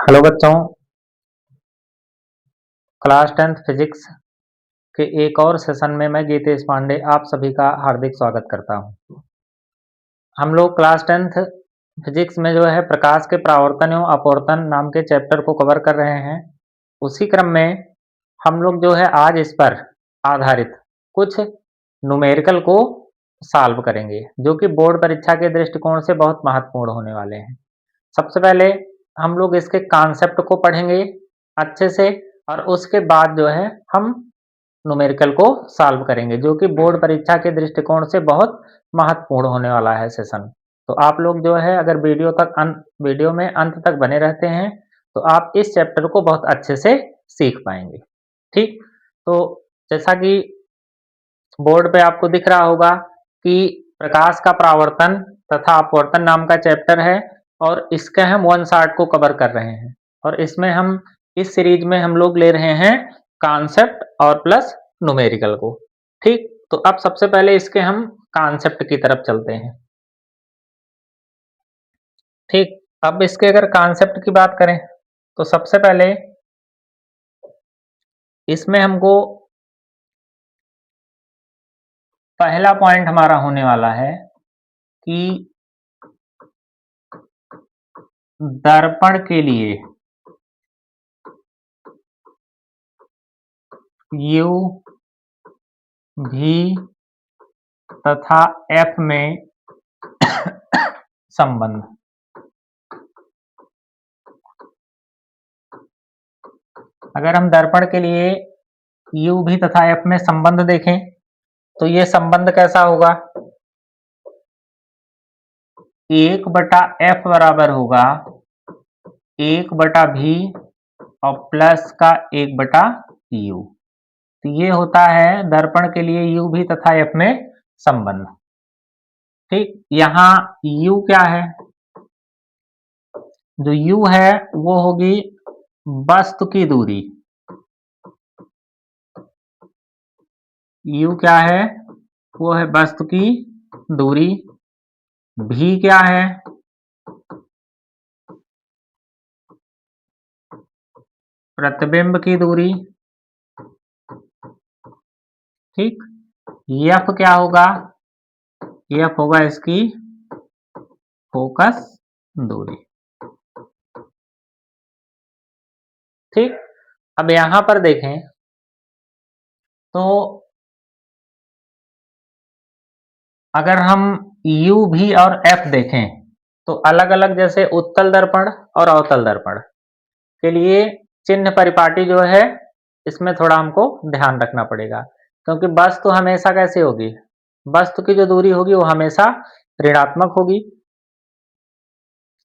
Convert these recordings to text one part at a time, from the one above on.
Hello बच्चों, class 10th physics के एक और सेशन में मैं गीतेश पांडे आप सभी का हार्दिक स्वागत करता हूं। हम लोग क्लास 10th फिजिक्स में जो है प्रकाश के परावर्तन एवं अपवर्तन नाम के चैप्टर को कवर कर रहे हैं। उसी क्रम में हम लोग जो है आज इस पर आधारित कुछ न्यूमेरिकल को सॉल्व करेंगे, जो कि बोर्ड परीक्षा के दृष्टिकोण से बहुत महत्वपूर्ण होने वाले हैं। सबसे पहले हम लोग इसके कॉन्सेप्ट को पढ़ेंगे अच्छे से, और उसके बाद जो है हम न्यूमेरिकल को सॉल्व करेंगे, जो कि बोर्ड परीक्षा के दृष्टिकोण से बहुत महत्वपूर्ण होने वाला है सेशन। तो आप लोग जो है अगर वीडियो में अंत तक बने रहते हैं तो आप इस चैप्टर को बहुत अच्छे से सीख पाएंगे। ठीक, तो जैसा कि बोर्ड पे आपको दिख रहा होगा कि प्रकाश का परावर्तन तथा अपवर्तन नाम का चैप्टर है, और इसके हम वन शॉट को कवर कर रहे हैं। और इसमें हम इस सीरीज में हम लोग ले रहे हैं कॉन्सेप्ट और प्लस न्यूमेरिकल को। ठीक, तो अब सबसे पहले इसके हम कॉन्सेप्ट की तरफ चलते हैं। ठीक, अब इसके अगर कॉन्सेप्ट की बात करें तो सबसे पहले इसमें हमको पहला पॉइंट हमारा होने वाला है कि दर्पण के लिए U, V तथा F में संबंध। अगर हम दर्पण के लिए U, V तथा F में संबंध देखें तो ये संबंध कैसा होगा? 1/F बराबर होगा 1/V और प्लस का 1/U। तो ये होता है दर्पण के लिए U, V तथा F में संबंध। ठीक, यहाँ U क्या है? जो U है वो होगी वस्तु की दूरी। U क्या है? वो है वस्तु की दूरी। V क्या है? प्रतिबिंब की दूरी। ठीक, F क्या होगा? F होगा इसकी फोकस दूरी। ठीक, अब यहां पर देखें तो अगर हम U, V और F देखें तो अलग अलग, जैसे उत्तल दर्पण और अवतल दर्पण के लिए चिन्ह परिपाटी जो है इसमें थोड़ा हमको ध्यान रखना पड़ेगा, क्योंकि वस्तु हमेशा कैसे होगी? वस्तु की जो दूरी होगी वो हमेशा ऋणात्मक होगी।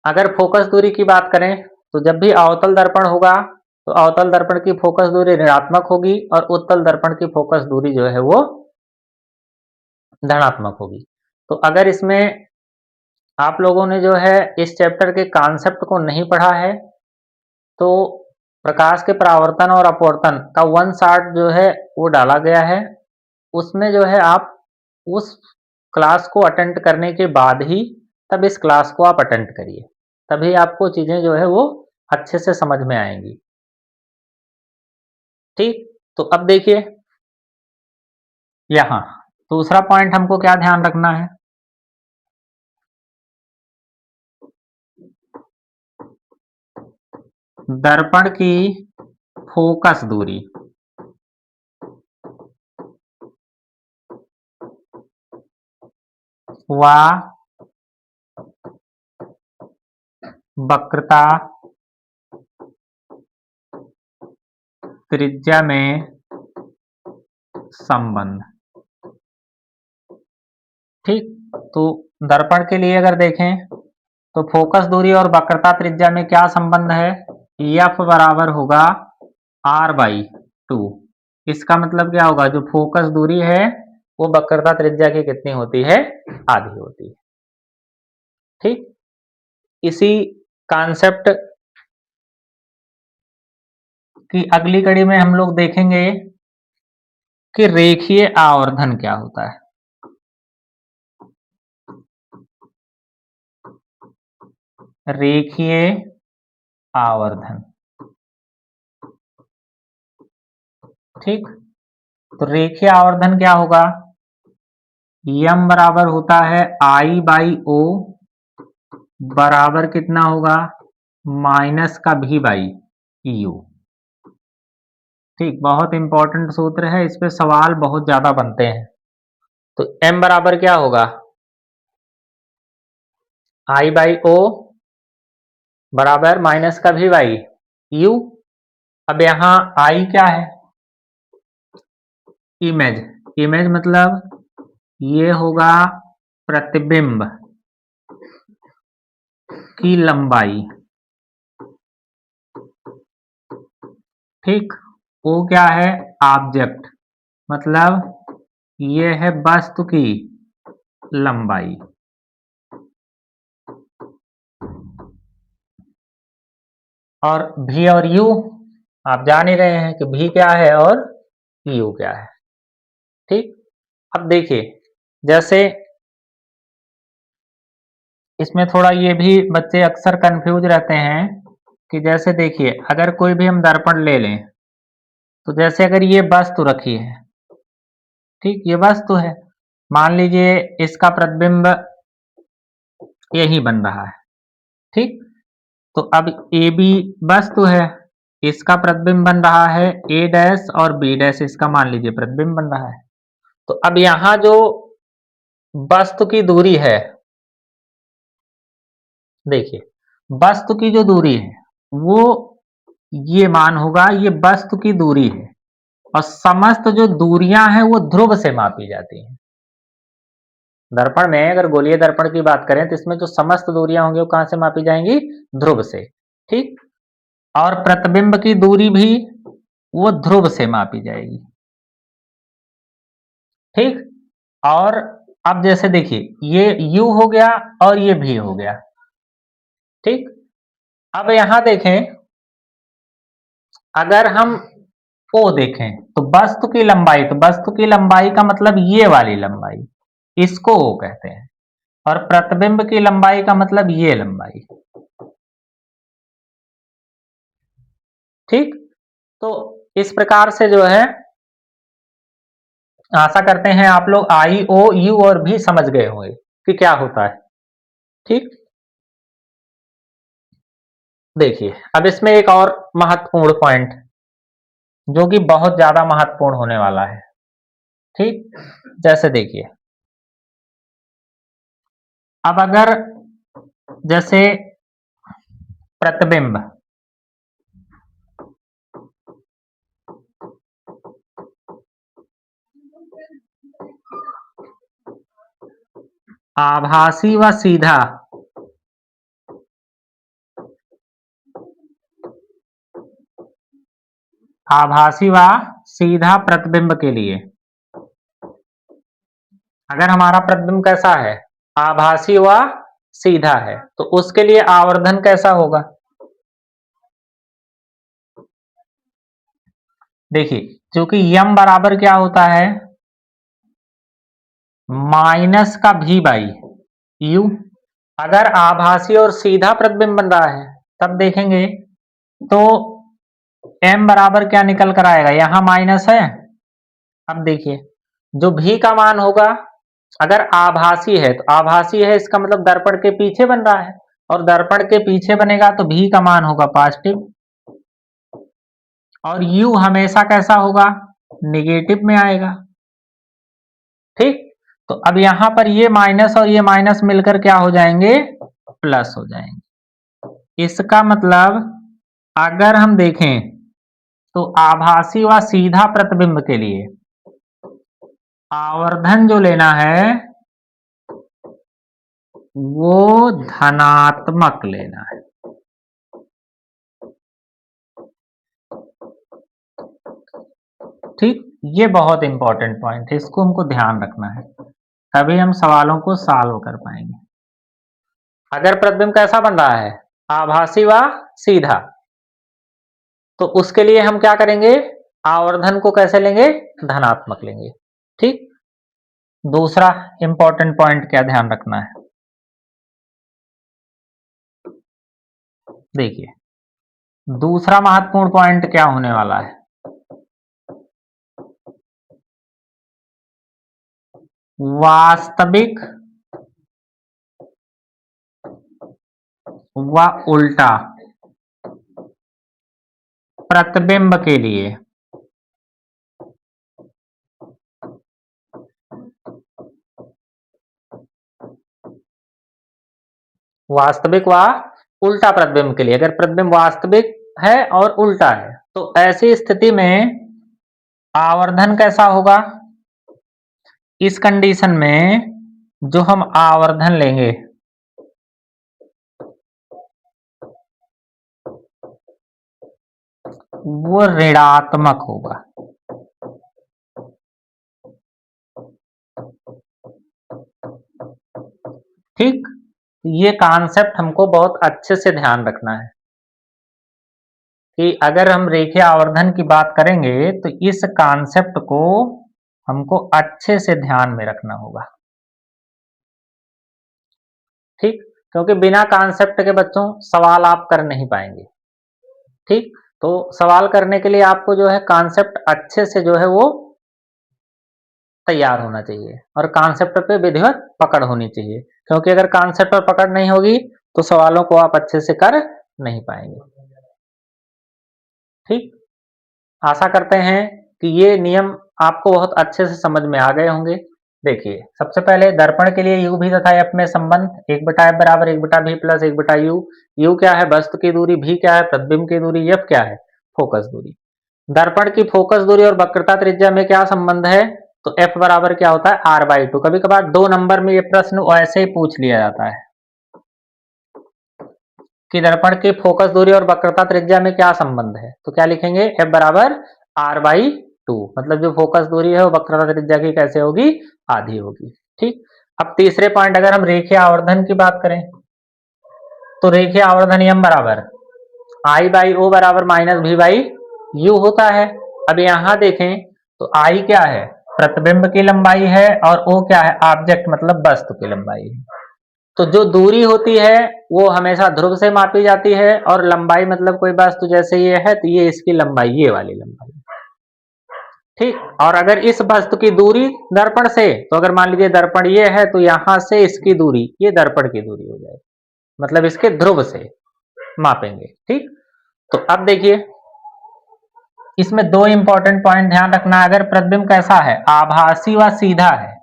अगर फोकस दूरी की बात करें तो जब भी अवतल दर्पण होगा तो अवतल दर्पण की फोकस दूरी ऋणात्मक होगी और उत्तल दर्पण की फोकस दूरी जो है वो धनात्मक होगी। तो अगर इसमें आप लोगों ने जो है इस चैप्टर के कॉन्सेप्ट को नहीं पढ़ा है तो प्रकाश के परावर्तन और अपवर्तन का वन शॉट जो है वो डाला गया है। उसमें जो है आप उस क्लास को अटेंड करने के बाद ही तब इस क्लास को आप अटेंड करिए, तभी आपको चीजें जो है वो अच्छे से समझ में आएंगी। ठीक, तो अब देखिए यहाँ दूसरा पॉइंट हमको क्या ध्यान रखना है? दर्पण की फोकस दूरी। व वक्रता त्रिज्या में संबंध। ठीक, तो दर्पण के लिए अगर देखें तो फोकस दूरी और वक्रता त्रिज्या में क्या संबंध है? F बराबर होगा R/2। इसका मतलब क्या होगा? जो फोकस दूरी है वो वक्रता त्रिज्या की कितनी होती है? आधी होती है। ठीक, इसी कॉन्सेप्ट की अगली कड़ी में हम लोग देखेंगे कि रेखीय आवर्धन क्या होता है। रेखीय आवर्धन। ठीक, तो रेखीय आवर्धन क्या होगा? यम बराबर होता है आई बाई ओ बराबर कितना होगा? माइनस का भी बाई यू। ठीक, बहुत इंपॉर्टेंट सूत्र है, इस पे सवाल बहुत ज्यादा बनते हैं। तो m बराबर क्या होगा? आई बाई ओ बराबर माइनस का भी बाई यू। अब यहां आई क्या है? इमेज। इमेज मतलब ये होगा प्रतिबिंब की लंबाई। ठीक, ओ क्या है? ऑब्जेक्ट, मतलब ये है वस्तु की लंबाई। और भी और यू आप जान ही रहे हैं कि भी क्या है और यू क्या है। ठीक, अब देखिए, जैसे इसमें थोड़ा ये भी बच्चे अक्सर कंफ्यूज रहते हैं कि जैसे देखिए, अगर कोई भी हम दर्पण ले लें, तो जैसे अगर ये वस्तु रखी है, ठीक, ये वस्तु है, मान लीजिए इसका प्रतिबिंब यही बन रहा है। ठीक, तो अब ए बी वस्तु है, इसका प्रतिबिंब बन रहा है ए डैश और बी डैश, इसका मान लीजिए प्रतिबिंब बन रहा है। तो अब यहां जो वस्तु की दूरी है, देखिए वस्तु की जो दूरी है वो ये मान होगा, ये वस्तु की दूरी है, और समस्त जो दूरियां हैं वो ध्रुव से मापी जाती हैं। दर्पण में अगर गोलीय दर्पण की बात करें तो इसमें जो समस्त दूरियां होंगी वो कहां से मापी जाएंगी? ध्रुव से। ठीक, और प्रतिबिंब की दूरी भी वो ध्रुव से मापी जाएगी। ठीक, और अब जैसे देखिए ये u हो गया और ये v हो गया। ठीक, अब यहां देखें, अगर हम O देखें तो वस्तु की लंबाई, तो वस्तु की लंबाई का मतलब ये वाली लंबाई, इसको O कहते हैं, और प्रतिबिंब की लंबाई का मतलब ये लंबाई। ठीक, तो इस प्रकार से जो है, आशा करते हैं आप लोग आई ओ यू और भी समझ गए होंगे कि क्या होता है। ठीक, देखिए अब इसमें एक और महत्वपूर्ण पॉइंट जो कि बहुत ज्यादा महत्वपूर्ण होने वाला है। ठीक, जैसे देखिए, अब अगर जैसे प्रतिबिंब, आभासी व सीधा, आभासी व सीधा प्रतिबिंब के लिए, अगर हमारा प्रतिबिंब कैसा है? आभासी व सीधा है, तो उसके लिए आवर्धन कैसा होगा? देखिए, क्योंकि यम बराबर क्या होता है? माइनस का भी बाई यू। अगर आभासी और सीधा प्रतिबिंब बन रहा है तब देखेंगे तो m बराबर क्या निकल कर आएगा? यहां माइनस है। अब देखिए, जो भी का मान होगा, अगर आभासी है तो आभासी है, इसका मतलब दर्पण के पीछे बन रहा है, और दर्पण के पीछे बनेगा तो भी का मान होगा पॉजिटिव, और u हमेशा कैसा होगा? निगेटिव में आएगा। ठीक, तो अब यहां पर ये माइनस और ये माइनस मिलकर क्या हो जाएंगे? प्लस हो जाएंगे। इसका मतलब अगर हम देखें तो आभासी व सीधा प्रतिबिंब के लिए आवर्धन जो लेना है वो धनात्मक लेना है। ठीक, ये बहुत इंपॉर्टेंट पॉइंट है, इसको हमको ध्यान रखना है, तभी हम सवालों को सॉल्व कर पाएंगे। अगर प्रतिबिंब कैसा बन रहा है? आभासी व सीधा, तो उसके लिए हम क्या करेंगे? आवर्धन को कैसे लेंगे? धनात्मक लेंगे। ठीक, दूसरा इंपॉर्टेंट पॉइंट क्या ध्यान रखना है? देखिए, दूसरा महत्वपूर्ण पॉइंट क्या होने वाला है? वास्तविक व उल्टा प्रतिबिंब के लिए वास्तविक व उल्टा प्रतिबिंब के लिए, अगर प्रतिबिंब वास्तविक है और उल्टा है तो ऐसी स्थिति में आवर्धन कैसा होगा? इस कंडीशन में जो हम आवर्धन लेंगे वो ऋणात्मक होगा। ठीक, ये कॉन्सेप्ट हमको बहुत अच्छे से ध्यान रखना है कि अगर हम रेखीय आवर्धन की बात करेंगे तो इस कॉन्सेप्ट को हमको अच्छे से ध्यान में रखना होगा। ठीक, क्योंकि बिना कॉन्सेप्ट के बच्चों सवाल आप कर नहीं पाएंगे। ठीक, तो सवाल करने के लिए आपको जो है कॉन्सेप्ट अच्छे से जो है वो तैयार होना चाहिए और कॉन्सेप्ट पे विधिवत पकड़ होनी चाहिए, क्योंकि अगर कॉन्सेप्ट पर पकड़ नहीं होगी तो सवालों को आप अच्छे से कर नहीं पाएंगे। ठीक, आशा करते हैं कि ये नियम आपको बहुत अच्छे से समझ में आ गए होंगे। देखिए, सबसे पहले दर्पण के लिए u भी तथा f में संबंध 1/f बराबर 1/v प्लस 1/u। u क्या है? वस्तु की दूरी। v क्या है? प्रतिबिंब की दूरी। f क्या है? फोकस दूरी। दर्पण की फोकस दूरी और वक्रता त्रिज्या में क्या संबंध है? तो f बराबर क्या होता है? r/2। कभी कभार 2 नंबर में ये प्रश्न ऐसे ही पूछ लिया जाता है कि दर्पण की फोकस दूरी और वक्रता त्रिज्या में क्या संबंध है, तो क्या लिखेंगे? f बराबर r/2, मतलब जो फोकस दूरी है वो वक्रता त्रिज्या की कैसे होगी? आधी होगी। ठीक, अब तीसरे पॉइंट अगर हम रेखीय आवर्धन की बात करें तो रेखीय आवर्धन नियम बराबर I/O बराबर -V/u होता है। अब यहां देखें तो I क्या है? प्रतिबिंब की लंबाई है और O क्या है? ऑब्जेक्ट मतलब वस्तु की लंबाई है। तो जो दूरी होती है वो हमेशा ध्रुव से मापी जाती है और लंबाई मतलब कोई वस्तु जैसे ये है तो ये इसकी लंबाई, ये वाली लंबाई। ठीक, और अगर इस वस्तु की दूरी दर्पण से, तो अगर मान लीजिए दर्पण ये है तो यहां से इसकी दूरी, ये दर्पण की दूरी हो जाएगी, मतलब इसके ध्रुव से मापेंगे। ठीक, तो अब देखिए इसमें दो इंपॉर्टेंट पॉइंट ध्यान रखना। अगर प्रतिबिंब कैसा है? आभासी व सीधा है,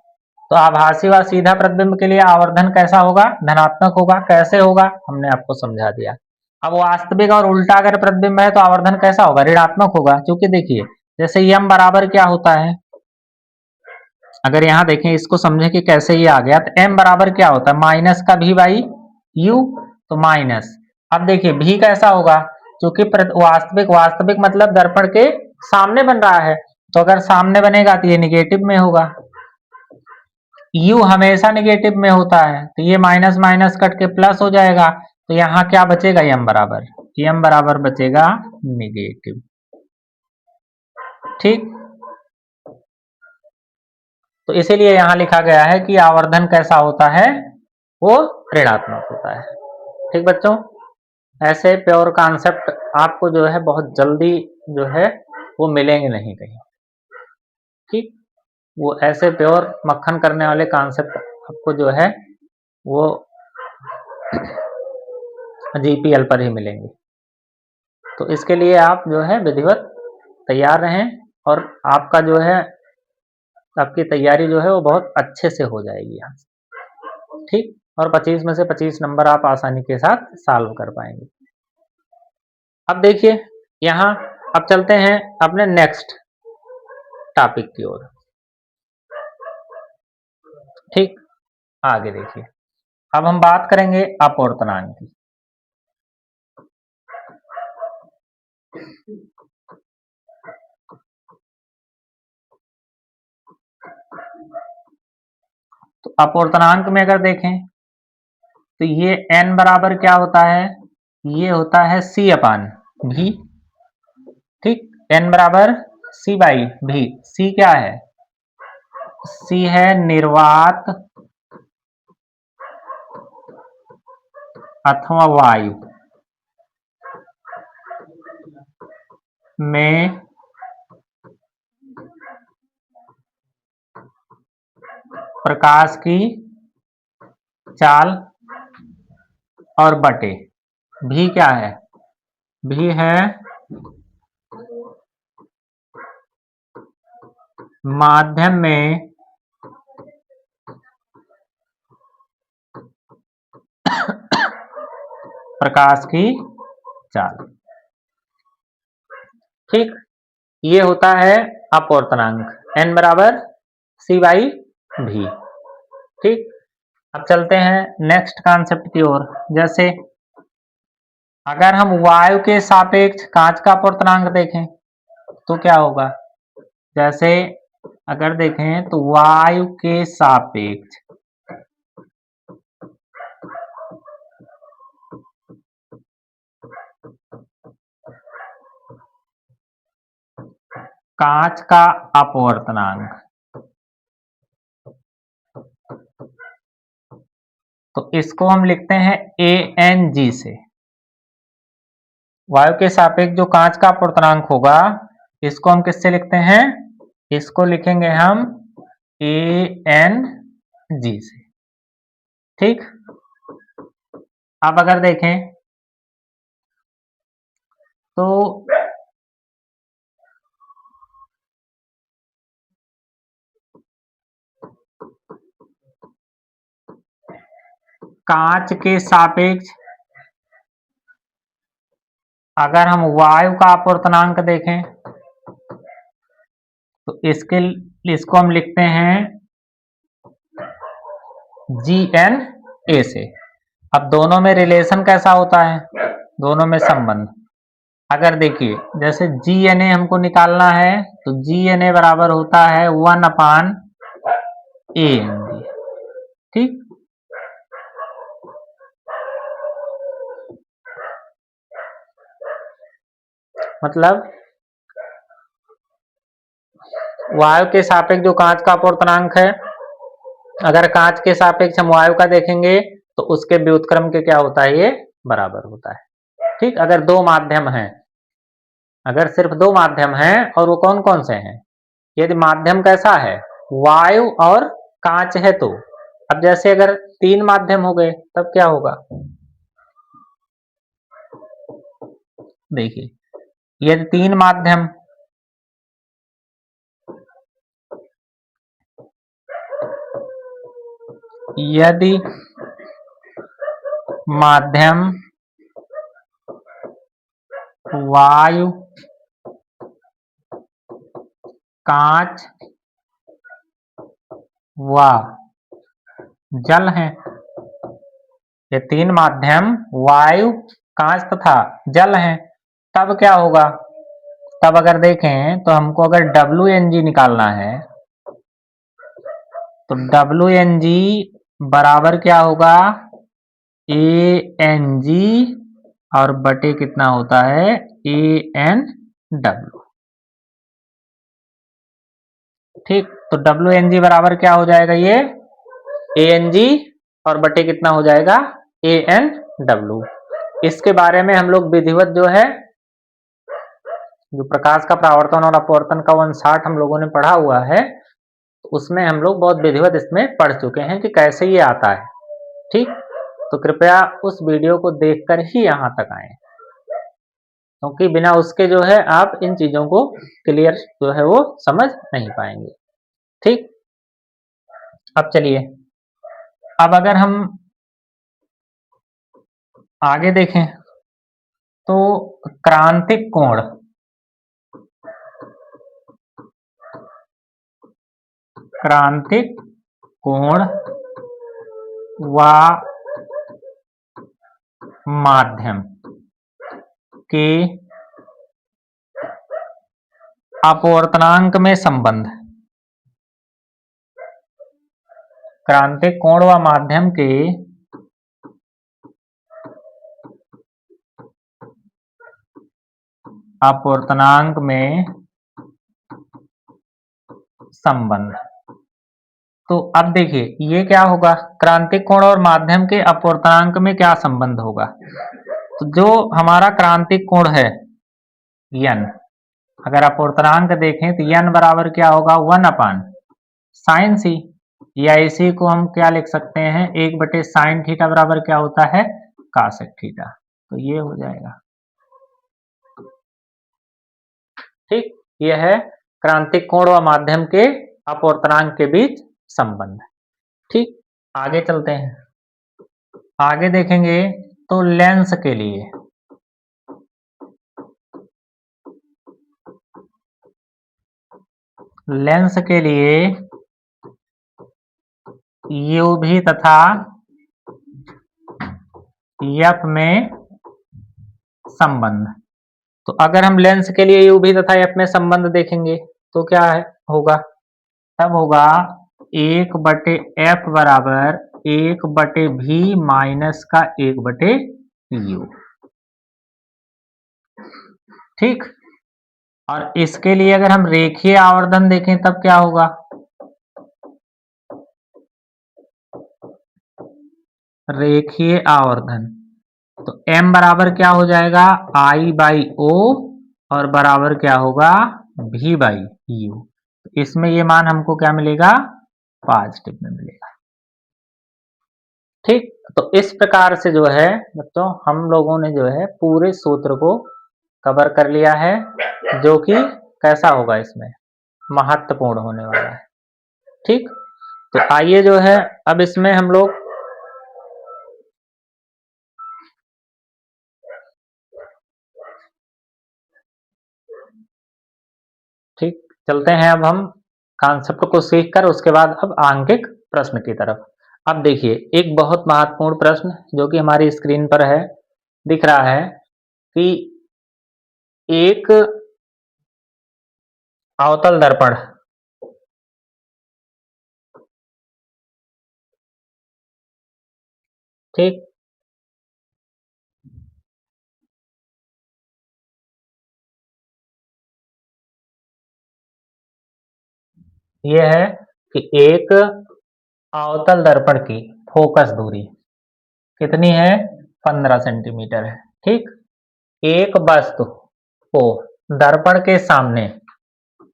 तो आभासी व सीधा प्रतिबिंब के लिए आवर्धन कैसा होगा? धनात्मक होगा। कैसे होगा? हमने आपको समझा दिया। अब वास्तविक और उल्टा अगर प्रतिबिंब है तो आवर्धन कैसा होगा? ऋणात्मक होगा। क्योंकि देखिए जैसे m बराबर क्या होता है, अगर यहां देखें इसको समझें कि कैसे ये आ गया, तो m बराबर क्या होता है? माइनस का v/u, तो माइनस। अब देखिए v कैसा होगा? क्योंकि वास्तविक, वास्तविक मतलब दर्पण के सामने बन रहा है, तो अगर सामने बनेगा तो ये निगेटिव में होगा। u हमेशा निगेटिव में होता है, तो ये माइनस माइनस कट के प्लस हो जाएगा, तो यहाँ क्या बचेगा? m बराबर, m बराबर बचेगा निगेटिव। ठीक, तो इसीलिए यहां लिखा गया है कि आवर्धन कैसा होता है? वो ऋणात्मक होता है। ठीक बच्चों, ऐसे प्योर कॉन्सेप्ट आपको जो है बहुत जल्दी जो है वो मिलेंगे नहीं कहीं। ठीक, वो ऐसे प्योर मक्खन करने वाले कॉन्सेप्ट आपको जो है वो जीपीएल पर ही मिलेंगे। तो इसके लिए आप जो है विधिवत तैयार रहें और आपका जो है आपकी तैयारी जो है वो बहुत अच्छे से हो जाएगी यहाँ से। ठीक, और 25 में से 25 नंबर आप आसानी के साथ सॉल्व कर पाएंगे। अब देखिए यहाँ, अब चलते हैं अपने नेक्स्ट टॉपिक की ओर। ठीक, आगे देखिए अब हम बात करेंगे अपवर्तनांक की। तो अपवर्तनांक में अगर देखें तो ये n बराबर क्या होता है? ये होता है c/v। ठीक, n बराबर c/v। c क्या है? c है निर्वात अथवा वायु। में प्रकाश की चाल और बटे भी क्या है, भी है माध्यम में प्रकाश की चाल। ठीक, ये होता है अपवर्तनांक n बराबर c/v। ठीक, अब चलते हैं नेक्स्ट कॉन्सेप्ट की ओर। जैसे अगर हम वायु के सापेक्ष कांच का अपवर्तनांक देखें तो क्या होगा। जैसे अगर देखें तो वायु के सापेक्ष कांच का अपवर्तनांक, तो इसको हम लिखते हैं ANG से। वायु के सापेक्ष जो कांच का अपवर्तनांक होगा इसको हम किससे लिखते हैं, इसको लिखेंगे हम ANG से। ठीक, अब अगर देखें तो कांच के सापेक्ष अगर हम वायु का अपवर्तनांक देखें तो इसको हम लिखते हैं GNA से। अब दोनों में रिलेशन कैसा होता है, दोनों में संबंध अगर देखिए जैसे GNA हमको निकालना है तो GNA बराबर होता है 1/ANG। ठीक, मतलब वायु के सापेक्ष जो कांच का अपवर्तनांक है, अगर कांच के सापेक्ष हम वायु का देखेंगे तो उसके व्युत्क्रम के क्या होता है, ये बराबर होता है। ठीक, अगर दो माध्यम हैं, अगर सिर्फ दो माध्यम हैं और वो कौन कौन से हैं, यदि माध्यम कैसा है वायु और कांच है तो। अब जैसे अगर तीन माध्यम हो गए तब क्या होगा, देखिए यदि तीन माध्यम, यदि माध्यम वायु कांच व जल है, ये तीन माध्यम वायु कांच तथा जल हैं, तब क्या होगा, तब अगर देखें तो हमको अगर WNG निकालना है तो WNG बराबर क्या होगा ANG और बटे कितना होता है ANW। ठीक, तो WNG बराबर क्या हो जाएगा, ये ANG और बटे कितना हो जाएगा ANW। इसके बारे में हम लोग विधिवत जो है जो प्रकाश का परावर्तन और अपवर्तन का 160 हम लोगों ने पढ़ा हुआ है, उसमें हम लोग बहुत विधिवत इसमें पढ़ चुके हैं कि कैसे ये आता है। ठीक, तो कृपया उस वीडियो को देखकर ही यहाँ तक आए, क्योंकि बिना उसके जो है आप इन चीजों को क्लियर जो है वो समझ नहीं पाएंगे। ठीक, अब चलिए, अब अगर हम आगे देखें तो क्रांतिक कोण, क्रांतिक कोण व माध्यम के अपवर्तनांक में संबंध, क्रांतिक कोण व माध्यम के अपवर्तनांक में संबंध। तो अब देखिए ये क्या होगा, क्रांतिक कोण और माध्यम के अपवर्तनांक में क्या संबंध होगा। तो जो हमारा क्रांतिक कोण है n, अगर अपूर्णांक देखें तो n बराबर क्या होगा 1/sin c, या इसी को हम क्या लिख सकते हैं 1/sin थीटा बराबर क्या होता है cosec थीटा। तो ये हो जाएगा। ठीक, यह है क्रांतिक कोण व माध्यम के अपवर्तनांक के बीच संबंध। ठीक, आगे चलते हैं। आगे देखेंगे तो लेंस के लिए u भी तथा f में संबंध। तो अगर हम लेंस के लिए u भी तथा f में संबंध देखेंगे तो क्या है होगा, तब होगा 1/f बराबर 1/v माइनस का 1/u। ठीक, और इसके लिए अगर हम रेखीय आवर्धन देखें तब क्या होगा, रेखीय आवर्धन तो m बराबर क्या हो जाएगा I/O और बराबर क्या होगा V/U। इसमें ये मान हमको क्या मिलेगा पॉजिटिव में मिलेगा। ठीक, तो इस प्रकार से जो है बच्चों हम लोगों ने जो है पूरे सूत्र को कवर कर लिया है, जो कि कैसा होगा इसमें महत्वपूर्ण होने वाला है। ठीक, तो आइए जो है अब इसमें हम लोग ठीक चलते हैं। अब हम कॉन्सेप्ट को सीखकर उसके बाद अब आंकिक प्रश्न की तरफ। अब देखिए एक बहुत महत्वपूर्ण प्रश्न जो कि हमारी स्क्रीन पर है, दिख रहा है कि एक अवतल दर्पण ठीक ये है कि एक अवतल दर्पण की फोकस दूरी कितनी है 15 सेंटीमीटर है। ठीक, एक वस्तु को दर्पण के सामने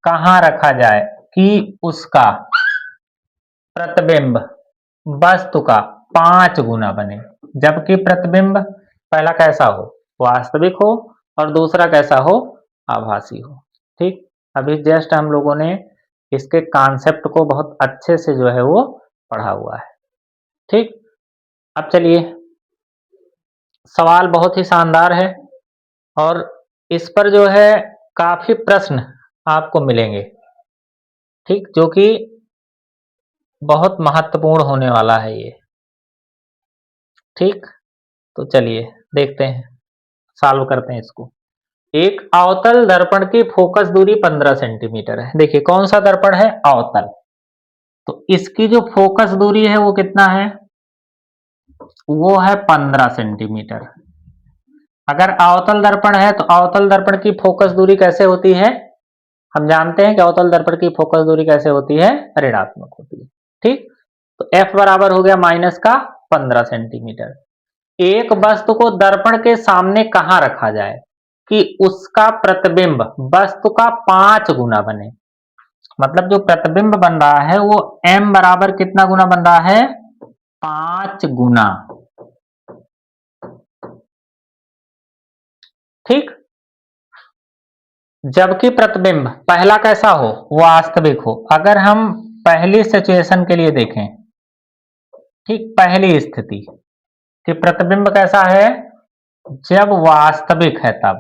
कहाँ रखा जाए कि उसका प्रतिबिंब वस्तु का 5 गुना बने, जबकि प्रतिबिंब पहला कैसा हो वास्तविक हो और दूसरा कैसा हो आभासी हो। ठीक, अभी जस्ट हम लोगों ने इसके कॉन्सेप्ट को बहुत अच्छे से जो है वो पढ़ा हुआ है। ठीक, अब चलिए सवाल बहुत ही शानदार है और इस पर जो है काफी प्रश्न आपको मिलेंगे। ठीक, जो कि बहुत महत्वपूर्ण होने वाला है ये। ठीक, तो चलिए देखते हैं, सॉल्व करते हैं इसको। एक अवतल दर्पण की फोकस दूरी 15 सेंटीमीटर है। देखिए कौन सा दर्पण है अवतल, तो इसकी जो फोकस दूरी है वो कितना है, वो है 15 सेंटीमीटर। अगर अवतल दर्पण है तो अवतल दर्पण की फोकस दूरी कैसे होती है, हम जानते हैं कि अवतल दर्पण की फोकस दूरी कैसे होती है ऋणात्मक होती है। ठीक, तो F बराबर हो गया माइनस का 15 सेंटीमीटर। एक वस्तु को दर्पण के सामने कहां रखा जाए कि उसका प्रतिबिंब वस्तु का 5 गुना बने, मतलब जो प्रतिबिंब बन रहा है वो m बराबर कितना गुना बन रहा है 5 गुना। ठीक, जबकि प्रतिबिंब पहला कैसा हो वास्तविक हो। अगर हम पहली सिचुएशन के लिए देखें, ठीक पहली स्थिति कि प्रतिबिंब कैसा है जब वास्तविक है तब,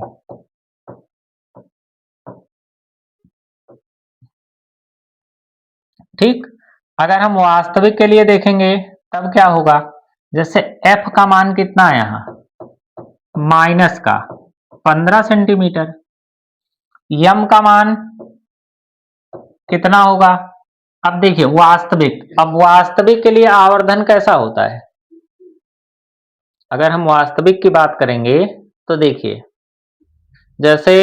ठीक अगर हम वास्तविक के लिए देखेंगे तब क्या होगा, जैसे f का मान कितना है यहां माइनस का 15 सेंटीमीटर, m का मान कितना होगा। अब देखिए वास्तविक, अब वास्तविक के लिए आवर्धन कैसा होता है, अगर हम वास्तविक की बात करेंगे तो देखिए जैसे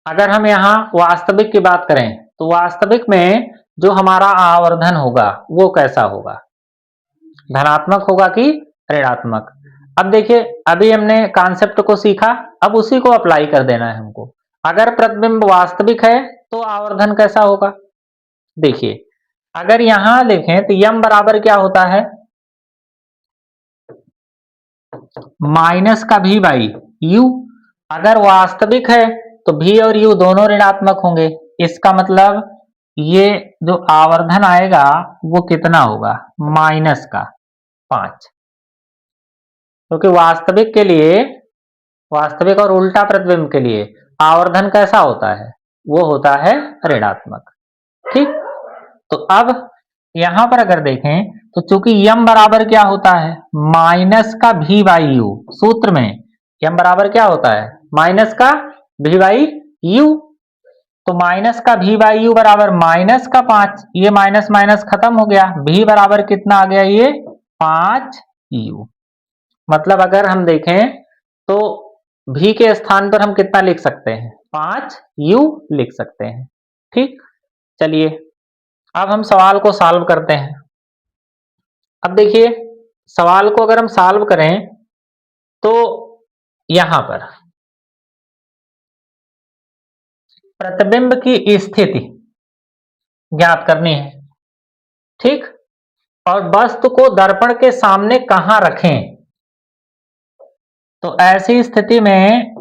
अगर हम यहां वास्तविक की बात करें तो वास्तविक में जो हमारा आवर्धन होगा वो कैसा होगा, धनात्मक होगा कि ऋणात्मक। अब देखिए, अभी हमने कॉन्सेप्ट को सीखा, अब उसी को अप्लाई कर देना है हमको। अगर प्रतिबिंब वास्तविक है तो आवर्धन कैसा होगा? देखिए, अगर यहां देखें तो यम बराबर क्या होता है? माइनस का भी बाई यू। अगर वास्तविक है तो भी और यू दोनों ऋणात्मक होंगे। इसका मतलब ये जो आवर्धन आएगा वो कितना होगा? माइनस का 5। क्योंकि वास्तविक के लिए, वास्तविक और उल्टा प्रतिबिंब के लिए आवर्धन कैसा होता है? वो होता है ऋणात्मक। ठीक, तो अब यहां पर अगर देखें तो चूंकि यम बराबर क्या होता है? माइनस का भी बाई यू। सूत्र में यम बराबर क्या होता है? माइनस का भी बाई यू। तो माइनस का भी बाई यू बराबर माइनस का 5। ये माइनस माइनस खत्म हो गया, भी बराबर कितना आ गया? ये 5 यू। मतलब अगर हम देखें तो भी के स्थान पर हम कितना लिख सकते हैं? 5 यू लिख सकते हैं। ठीक, चलिए अब हम सवाल को सॉल्व करते हैं। अब देखिए, सवाल को अगर हम सॉल्व करें तो यहां पर प्रतिबिंब की स्थिति ज्ञात करनी है। ठीक, और वस्तु को दर्पण के सामने कहां रखें? तो ऐसी स्थिति में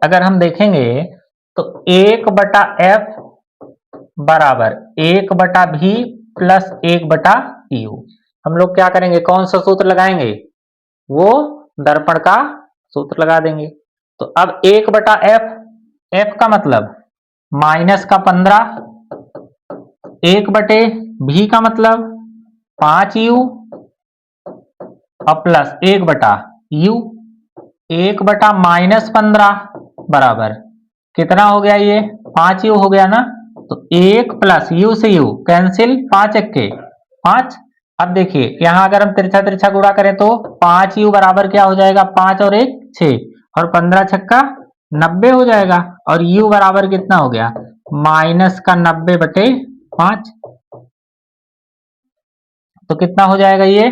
अगर हम देखेंगे तो 1/f बराबर 1/v प्लस 1/u। हम लोग क्या करेंगे? कौन सा सूत्र लगाएंगे? वो दर्पण का सूत्र लगा देंगे। तो अब 1/f, f का मतलब माइनस का 15, 1/v का मतलब 5u और प्लस 1/u। 1/-15 बराबर कितना हो गया? ये 5u हो गया ना। तो 1 प्लस u से u कैंसिल, 5 एक्के 5। अब देखिए यहां अगर हम तिरछा तिरछा गुणा करें तो 5u बराबर क्या हो जाएगा? 5 और 1 6 और 15 छक्का 90 हो जाएगा। और u बराबर कितना हो गया? माइनस का 90/5। तो कितना हो जाएगा ये?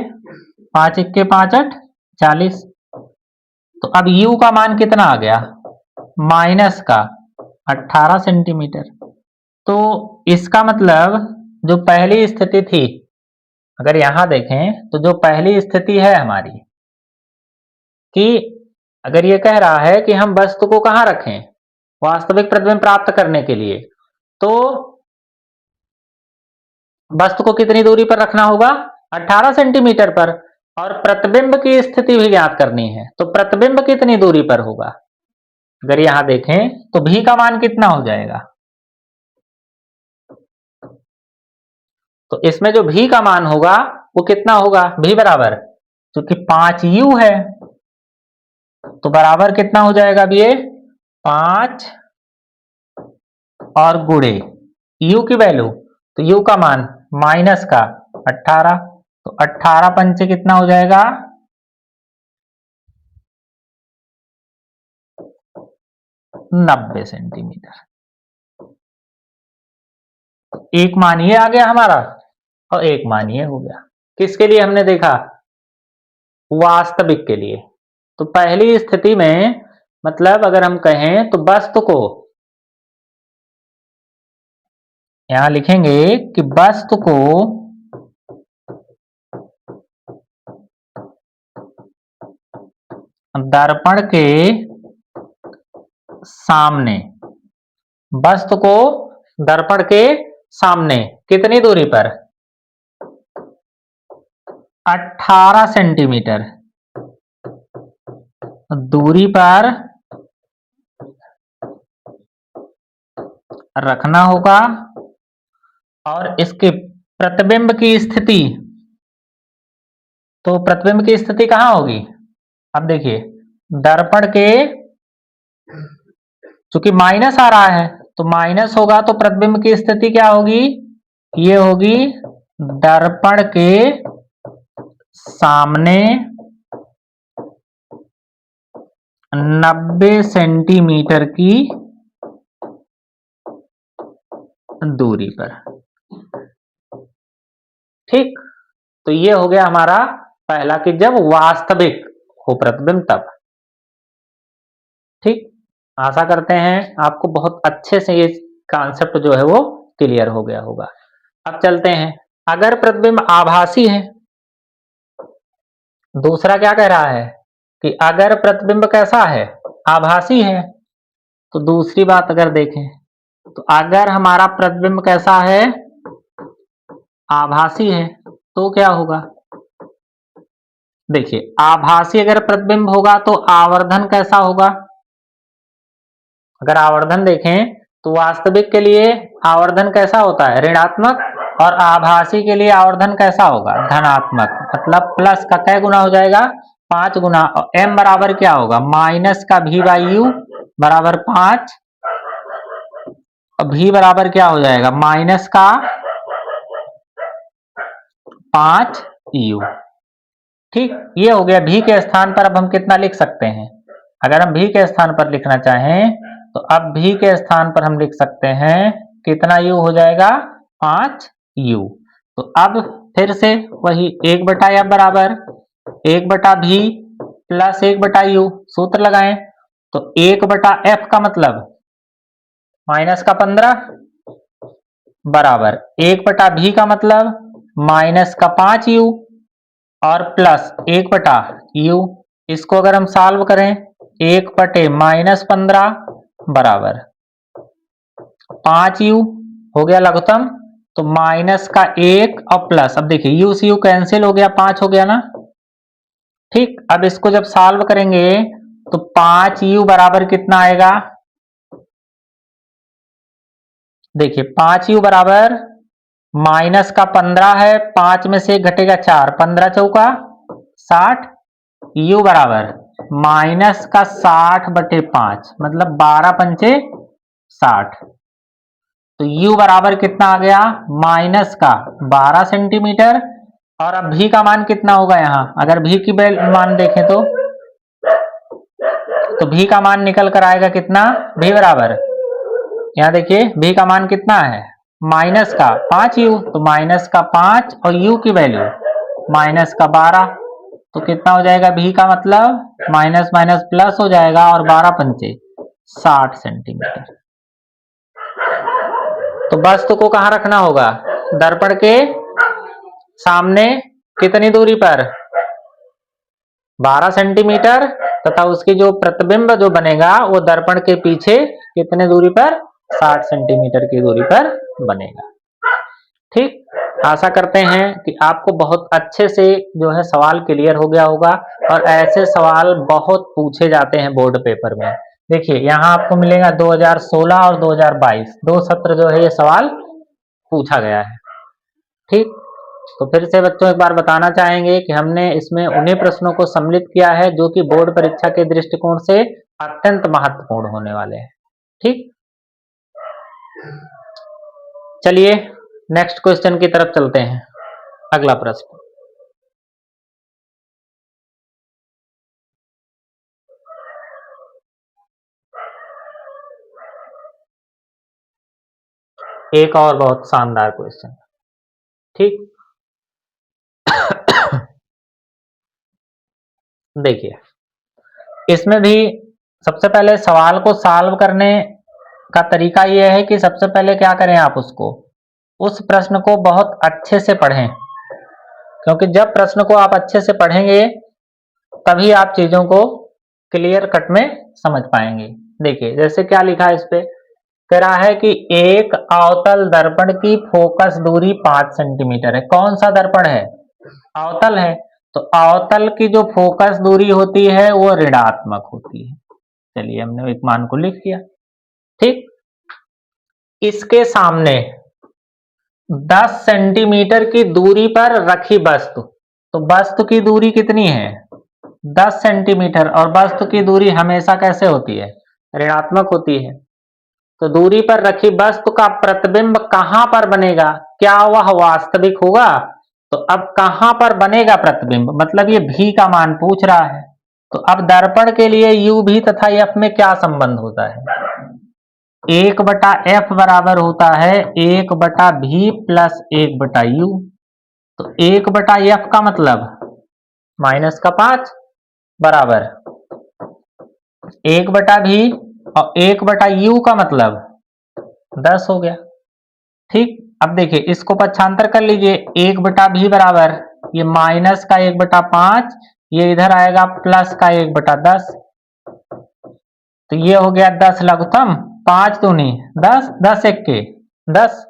5 एक्के 5 8 40। तो अब u का मान कितना आ गया? माइनस का 18 सेंटीमीटर। तो इसका मतलब जो पहली स्थिति थी, अगर यहां देखें तो जो पहली स्थिति है हमारी कि अगर ये कह रहा है कि हम वस्तु को कहां रखें वास्तविक प्रतिबिंब प्राप्त करने के लिए, तो वस्तु को कितनी दूरी पर रखना होगा? 18 सेंटीमीटर पर। और प्रतिबिंब की स्थिति भी ज्ञात करनी है, तो प्रतिबिंब कितनी दूरी पर होगा? अगर यहां देखें तो भी का मान कितना हो जाएगा? तो इसमें जो भी का मान होगा वो कितना होगा? भी बराबर, क्योंकि 5u है तो बराबर कितना हो जाएगा? अब ये 5 और गुणे u की वैल्यू, तो u का मान माइनस का 18। तो 18 पंचे कितना हो जाएगा? 90 सेंटीमीटर। एक मान ये आ गया हमारा और एक मान ये हो गया। किसके लिए हमने देखा? वास्तविक के लिए। तो पहली स्थिति में मतलब अगर हम कहें तो वस्तु को यहां लिखेंगे कि वस्तु को दर्पण के सामने, वस्तु को दर्पण के सामने कितनी दूरी पर? 18 सेंटीमीटर दूरी पर रखना होगा। और इसके प्रतिबिंब की स्थिति, तो प्रतिबिंब की स्थिति कहां होगी? अब देखिए दर्पण के, चूंकि माइनस आ रहा है तो माइनस होगा तो प्रतिबिंब की स्थिति क्या होगी? ये होगी दर्पण के सामने 90 सेंटीमीटर की दूरी पर। ठीक, तो ये हो गया हमारा पहला कि जब वास्तविक वो प्रतिबिंब तब। ठीक, आशा करते हैं आपको बहुत अच्छे से ये कॉन्सेप्ट जो है वो क्लियर हो गया होगा। अब चलते हैं, अगर प्रतिबिंब आभासी है, दूसरा क्या कह रहा है कि अगर प्रतिबिंब कैसा है, आभासी है, तो दूसरी बात अगर देखें तो अगर हमारा प्रतिबिंब कैसा है, आभासी है, तो क्या होगा? देखिए, आभासी अगर प्रतिबिंब होगा तो आवर्धन कैसा होगा? अगर आवर्धन देखें तो वास्तविक के लिए आवर्धन कैसा होता है, ऋणात्मक, और आभासी के लिए आवर्धन कैसा होगा, धनात्मक। मतलब प्लस का कै गुना हो जाएगा, 5 गुना। और m बराबर क्या होगा, माइनस का v बाई यू बराबर 5, और v बराबर क्या हो जाएगा, माइनस का 5 यू। ठीक, ये हो गया v के स्थान पर। अब हम कितना लिख सकते हैं, अगर हम v के स्थान पर लिखना चाहें तो अब v के स्थान पर हम लिख सकते हैं कितना u हो जाएगा, 5 u। तो अब फिर से वही 1/f बराबर 1/v प्लस 1/u, सूत्र लगाएं तो 1/f का मतलब माइनस का 15 बराबर 1/v का मतलब माइनस का 5u और प्लस 1/u। इसको अगर हम सॉल्व करें, 1/-15 बराबर 5u हो गया लघुत्तम, तो माइनस का 1 और प्लस, अब देखिए u से u कैंसिल हो गया, 5 हो गया ना। ठीक, अब इसको जब सॉल्व करेंगे तो 5u बराबर कितना आएगा, देखिए 5u बराबर माइनस का 15 है, 5 में से घटेगा 4, 15 चौका 60, u बराबर माइनस का 60/5 मतलब 12 पंचे 60। तो u बराबर कितना आ गया, माइनस का 12 सेंटीमीटर। और अब v का मान कितना होगा, यहाँ अगर v की मान देखें तो v का मान निकल कर आएगा कितना, v बराबर, यहाँ देखिए v का मान कितना है, माइनस का 5u, तो माइनस का 5 और u की वैल्यू माइनस का 12, तो कितना हो जाएगा v का मतलब माइनस माइनस प्लस हो जाएगा और 12 पंचे 60 सेंटीमीटर। तो वस्तु को कहाँ रखना होगा, दर्पण के सामने कितनी दूरी पर, 12 सेंटीमीटर, तथा उसकी जो प्रतिबिंब जो बनेगा वो दर्पण के पीछे कितने दूरी पर, 60 सेंटीमीटर की दूरी पर बनेगा। ठीक, आशा करते हैं कि आपको बहुत अच्छे से जो है सवाल क्लियर हो गया होगा। और ऐसे सवाल बहुत पूछे जाते हैं बोर्ड पेपर में। देखिए यहाँ आपको मिलेगा 2016 और 2022 दो सत्र जो है ये सवाल पूछा गया है। ठीक, तो फिर से बच्चों एक बार बताना चाहेंगे कि हमने इसमें उन्हीं प्रश्नों को सम्मिलित किया है जो कि बोर्ड परीक्षा के दृष्टिकोण से अत्यंत महत्वपूर्ण होने वाले हैं। ठीक, चलिए नेक्स्ट क्वेश्चन की तरफ चलते हैं। अगला प्रश्न, एक और बहुत शानदार क्वेश्चन। ठीक, देखिए इसमें भी सबसे पहले सवाल को सॉल्व करने का तरीका यह है कि सबसे पहले क्या करें, आप उस प्रश्न को बहुत अच्छे से पढ़ें, क्योंकि जब प्रश्न को आप अच्छे से पढ़ेंगे तभी आप चीजों को क्लियर कट में समझ पाएंगे। देखिए जैसे क्या लिखा है, इस पे कह रहा है कि एक अवतल दर्पण की फोकस दूरी 5 सेंटीमीटर है। कौन सा दर्पण है, अवतल है, तो अवतल की जो फोकस दूरी होती है वो ऋणात्मक होती है। चलिए हमने एक मान को लिख दिया। ठीक, इसके सामने 10 सेंटीमीटर की दूरी पर रखी वस्तु, तो वस्तु की दूरी कितनी है, 10 सेंटीमीटर, और वस्तु की दूरी हमेशा कैसे होती है, ऋणात्मक होती है। तो दूरी पर रखी वस्तु का प्रतिबिंब कहां पर बनेगा, क्या वह वास्तविक होगा, तो अब कहां पर बनेगा प्रतिबिंब, मतलब ये v का मान पूछ रहा है। तो अब दर्पण के लिए u v तथा f में क्या संबंध होता है, 1/f बराबर होता है 1/v प्लस 1/u। तो 1/f का मतलब माइनस का 5 बराबर 1/v और 1/u का मतलब 10 हो गया। ठीक, अब देखिए इसको पक्षांतर कर लीजिए, 1/v बराबर ये माइनस का 1/5, ये इधर आएगा प्लस का 1/10, तो ये हो गया 10 लघुत्तम, 5 दूनी 10, 10 एक्के 10,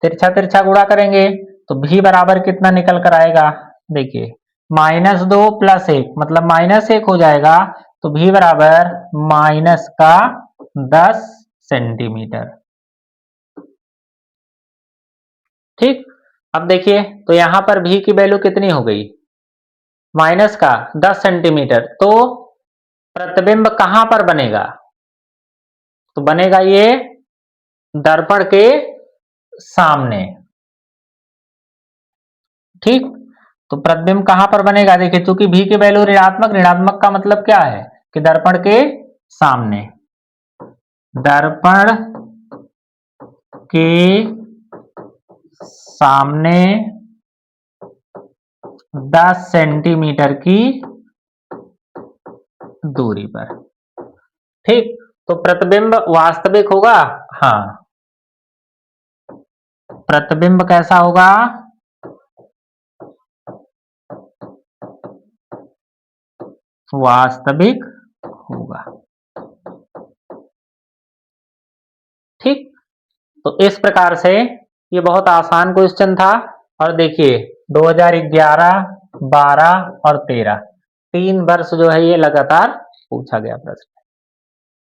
तिरछा तिरछा गुणा करेंगे तो v बराबर कितना निकल कर आएगा, देखिए -2 + 1 मतलब -1 हो जाएगा, तो v बराबर माइनस का 10 सेंटीमीटर। ठीक, अब देखिए तो यहां पर v की वैल्यू कितनी हो गई, माइनस का 10 सेंटीमीटर, तो प्रतिबिंब कहां पर बनेगा, तो बनेगा ये दर्पण के सामने। ठीक, तो प्रतिबिंब कहां पर बनेगा, देखिए चूंकि v की वैल्यू ऋणात्मक, ऋणात्मक का मतलब क्या है कि दर्पण के सामने, दर्पण के सामने 10 सेंटीमीटर की दूरी पर। ठीक, तो प्रतिबिंब वास्तविक होगा, हाँ प्रतिबिंब कैसा होगा, वास्तविक होगा। ठीक, तो इस प्रकार से ये बहुत आसान क्वेश्चन था, और देखिए 2011, 12 और 13 3 वर्ष जो है ये लगातार पूछा गया प्रश्न।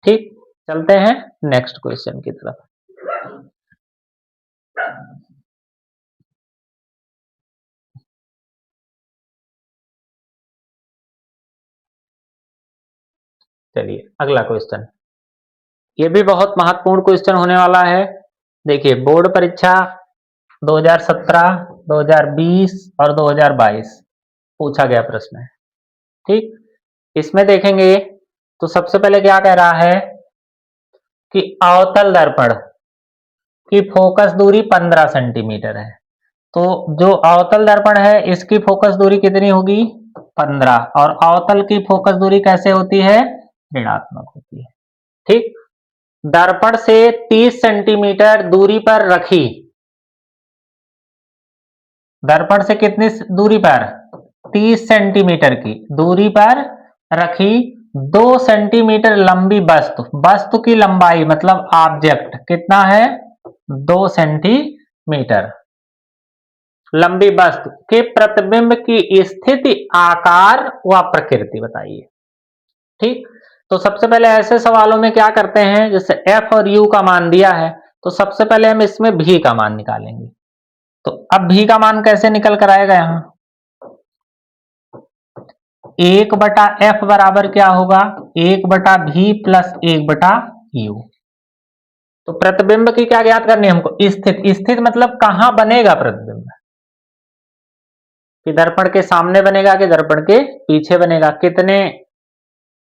ठीक, चलते हैं नेक्स्ट क्वेश्चन की तरफ। चलिए अगला क्वेश्चन, ये भी बहुत महत्वपूर्ण क्वेश्चन होने वाला है। देखिए बोर्ड परीक्षा 2017, 2020 और 2022 पूछा गया प्रश्न है। ठीक, इसमें देखेंगे तो सबसे पहले क्या कह रहा है कि अवतल दर्पण की फोकस दूरी 15 सेंटीमीटर है, तो जो अवतल दर्पण है इसकी फोकस दूरी कितनी होगी, 15, और अवतल की फोकस दूरी कैसे होती है, ऋणात्मक होती है। ठीक, दर्पण से 30 सेंटीमीटर दूरी पर रखी, दर्पण से कितनी दूरी पर, 30 सेंटीमीटर की दूरी पर रखी 2 सेंटीमीटर लंबी वस्तु, वस्तु की लंबाई मतलब ऑब्जेक्ट कितना है, 2 सेंटीमीटर लंबी वस्तु के प्रतिबिंब की स्थिति, आकार व प्रकृति बताइए। ठीक, तो सबसे पहले ऐसे सवालों में क्या करते हैं, जैसे f और u का मान दिया है तो सबसे पहले हम इसमें v का मान निकालेंगे। तो अब v का मान कैसे निकल कर आएगा, यहां 1/f बराबर क्या होगा, 1/v + 1/u। तो प्रतिबिंब की क्या ज्ञात करनी है हमको, स्थित, स्थित मतलब कहां बनेगा प्रतिबिंब, कि दर्पण के सामने बनेगा कि दर्पण के पीछे बनेगा, कितने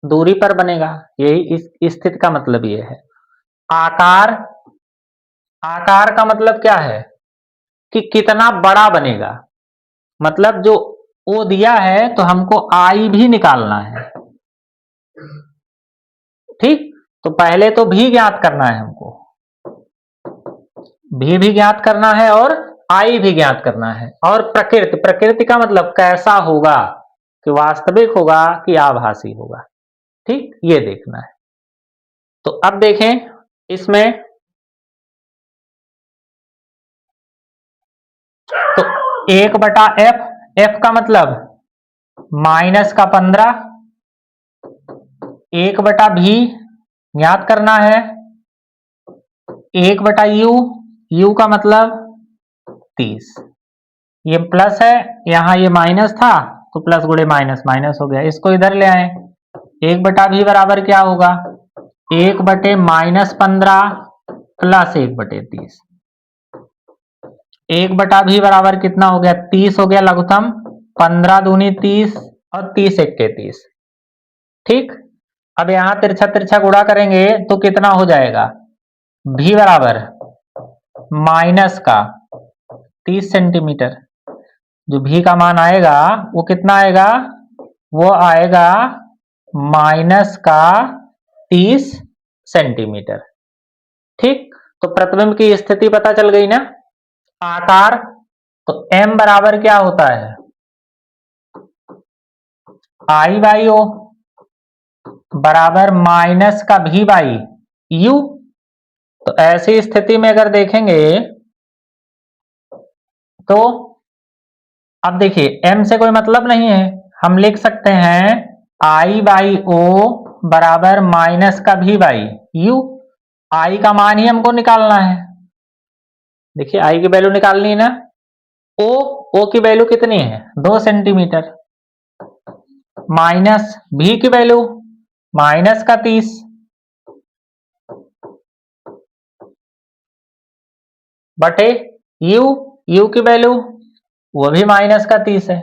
दूरी पर बनेगा, यही इस स्थिति का मतलब ये है। आकार, आकार का मतलब क्या है कि कितना बड़ा बनेगा, मतलब जो ओ दिया है तो हमको आई भी निकालना है। ठीक, तो पहले तो भी ज्ञात करना है हमको, भी ज्ञात करना है और आई भी ज्ञात करना है, और प्रकृति, प्रकृति का मतलब कैसा होगा, कि वास्तविक होगा कि आभासी होगा। ठीक, ये देखना है। तो अब देखें इसमें, तो 1/f, f का मतलब माइनस का 15, 1/v ज्ञात करना है, 1/u, u का मतलब 30, ये प्लस है, यहां ये माइनस था तो प्लस गुणे माइनस, माइनस हो गया, इसको इधर ले आए, 1/v बराबर क्या होगा, 1/-15 + 1/30, 1/v बराबर कितना हो गया, 30 हो गया लघुत्तम, 15 दूनी 30 और 30 एक्के 30। ठीक, अब यहां तिरछा तिरछा गुणा करेंगे तो कितना हो जाएगा, v बराबर माइनस का 30 सेंटीमीटर, जो v का मान आएगा वो कितना आएगा, वो आएगा माइनस का 30 सेंटीमीटर। ठीक, तो प्रतिबिंब की स्थिति पता चल गई ना। आकार, तो m बराबर क्या होता है, I बाई ओ बराबर माइनस का v बाई u। तो ऐसी स्थिति में अगर देखेंगे तो अब देखिए m से कोई मतलब नहीं है, हम लिख सकते हैं I बाई ओ बराबर माइनस का v बाई u। I का मान ही हमको निकालना है। देखिए I की वैल्यू निकालनी है ना। O की वैल्यू कितनी है, 2 सेंटीमीटर, माइनस v की वैल्यू माइनस का 30, बटे u की वैल्यू वो भी माइनस का 30 है।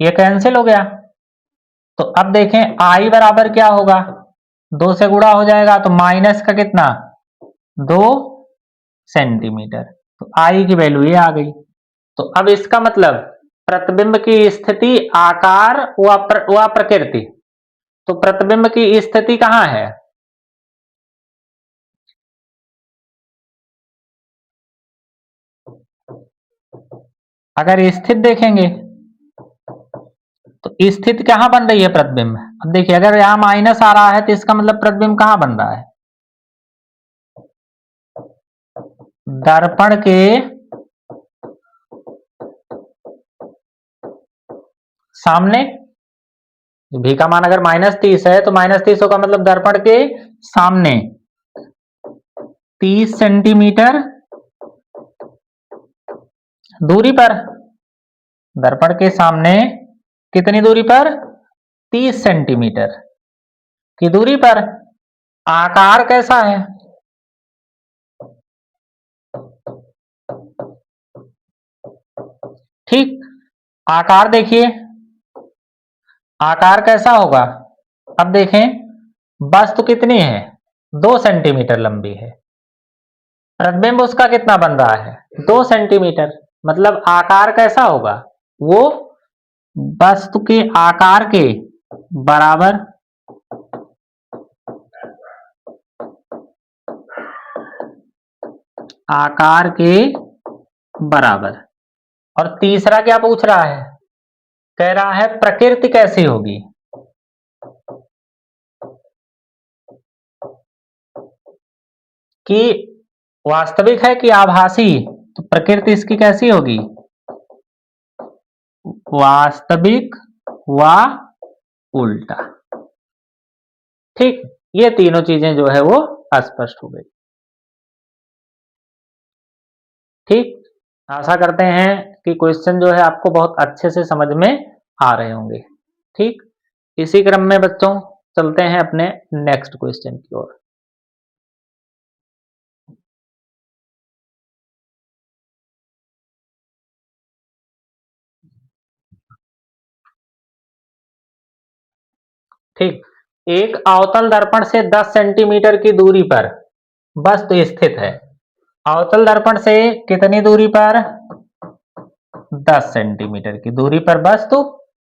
ये कैंसिल हो गया। तो अब देखें I बराबर क्या होगा, 2 से गुणा हो जाएगा तो माइनस का कितना, 2 सेंटीमीटर। तो I की वैल्यू ये आ गई। तो अब इसका मतलब प्रतिबिंब की स्थिति, आकार व प्रकृति। तो प्रतिबिंब की स्थिति कहां है, अगर स्थित देखेंगे तो स्थिति कहां बन रही है प्रतिबिंब। अब देखिए अगर यहां माइनस आ रहा है तो इसका मतलब प्रतिबिंब कहां बन रहा है, दर्पण के सामने। v का मान अगर -30 है तो -30 का मतलब दर्पण के सामने 30 सेंटीमीटर दूरी पर। दर्पण के सामने कितनी दूरी पर, 30 सेंटीमीटर की दूरी पर। आकार कैसा है, ठीक, आकार देखिए आकार कैसा होगा। अब देखें वस्तु कितनी है, 2 सेंटीमीटर लंबी है, प्रतिबिंब उसका कितना बन रहा है, 2 सेंटीमीटर। मतलब आकार कैसा होगा, वो वस्तु के आकार के बराबर आकार के बराबर। और तीसरा क्या पूछ रहा है, कह रहा है प्रकृति कैसी होगी। कि वास्तविक है कि आभासी, तो प्रकृति इसकी कैसी होगी, वास्तविक व उल्टा। ठीक, ये तीनों चीजें जो है वो स्पष्ट हो गई। ठीक, आशा करते हैं कि क्वेश्चन जो है आपको बहुत अच्छे से समझ में आ रहे होंगे। ठीक, इसी क्रम में बच्चों चलते हैं अपने नेक्स्ट क्वेश्चन की ओर। ठीक, एक अवतल दर्पण से 10 सेंटीमीटर की दूरी पर वस्तु स्थित है। अवतल दर्पण से कितनी दूरी पर, 10 सेंटीमीटर की दूरी पर वस्तु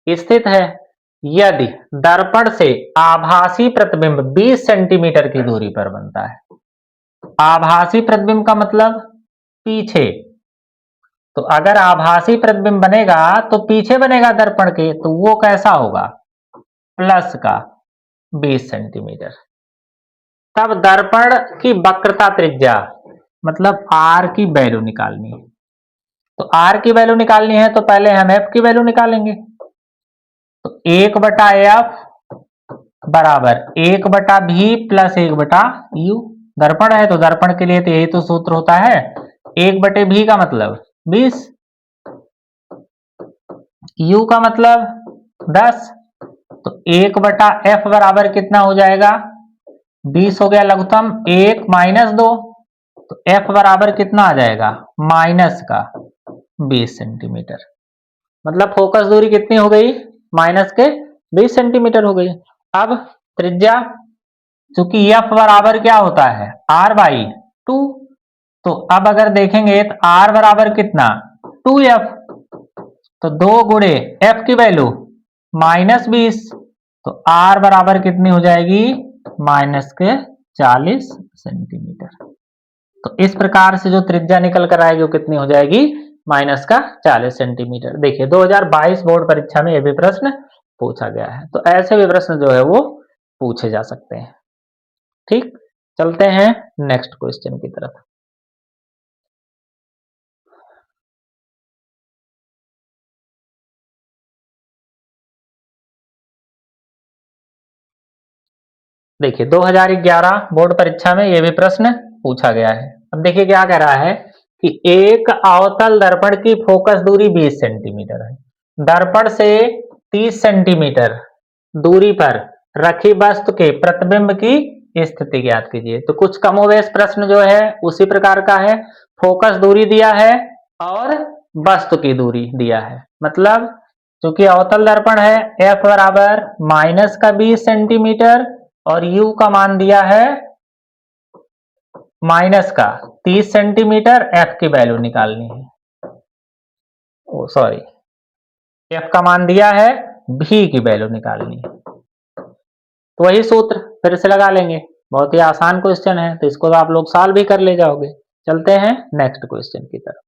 स्थित है। यदि दर्पण से आभासी प्रतिबिंब 20 सेंटीमीटर की दूरी पर बनता है। आभासी प्रतिबिंब का मतलब पीछे। तो अगर आभासी प्रतिबिंब बनेगा तो पीछे बनेगा दर्पण के, तो वो कैसा होगा, प्लस का 20 सेंटीमीटर। तब दर्पण की वक्रता त्रिज्या मतलब आर की वैल्यू निकालनी है। तो आर की वैल्यू निकालनी है तो पहले हम एफ की वैल्यू निकालेंगे। तो 1/f बराबर 1/v प्लस 1/u। दर्पण है तो दर्पण के लिए तो यही तो सूत्र होता है, 1/v का मतलब 20, u का मतलब 10। तो 1/f बराबर कितना हो जाएगा, 20 हो गया लघुत्तम, 1 माइनस 2, तो f बराबर कितना आ जाएगा, माइनस का 20 सेंटीमीटर। मतलब फोकस दूरी कितनी हो गई, माइनस के 20 सेंटीमीटर हो गई। अब त्रिज्या, चूंकि f बराबर क्या होता है, r/2, तो अब अगर देखेंगे तो r बराबर कितना, 2f। तो 2 गुणे f की वैल्यू -20, तो r बराबर कितनी हो जाएगी, -40 सेंटीमीटर। तो इस प्रकार से जो त्रिज्या निकल कर आएगी वो कितनी हो जाएगी, -40 सेंटीमीटर। देखिए 2022 बोर्ड परीक्षा में ये भी प्रश्न पूछा गया है, तो ऐसे भी प्रश्न जो है वो पूछे जा सकते हैं। ठीक, चलते हैं नेक्स्ट क्वेश्चन की तरफ। देखिए 2011 बोर्ड परीक्षा में ये भी प्रश्न पूछा गया है। अब देखिए क्या कह रहा है कि एक अवतल दर्पण की फोकस दूरी 20 सेंटीमीटर है। दर्पण से 30 सेंटीमीटर दूरी पर रखी वस्तु के प्रतिबिंब की स्थिति ज्ञात कीजिए। तो कुछ कमोबेश प्रश्न जो है उसी प्रकार का है। फोकस दूरी दिया है और वस्तु की दूरी दिया है। मतलब चूंकि अवतल दर्पण है, f बराबर -20 सेंटीमीटर और u का मान दिया है -30 सेंटीमीटर। f की वैल्यू निकालनी है, सॉरी, f का मान दिया है, v की वैल्यू निकालनी है। तो वही सूत्र फिर से लगा लेंगे। बहुत ही आसान क्वेश्चन है, तो इसको तो आप लोग सॉल्व भी कर ले जाओगे। चलते हैं नेक्स्ट क्वेश्चन की तरफ।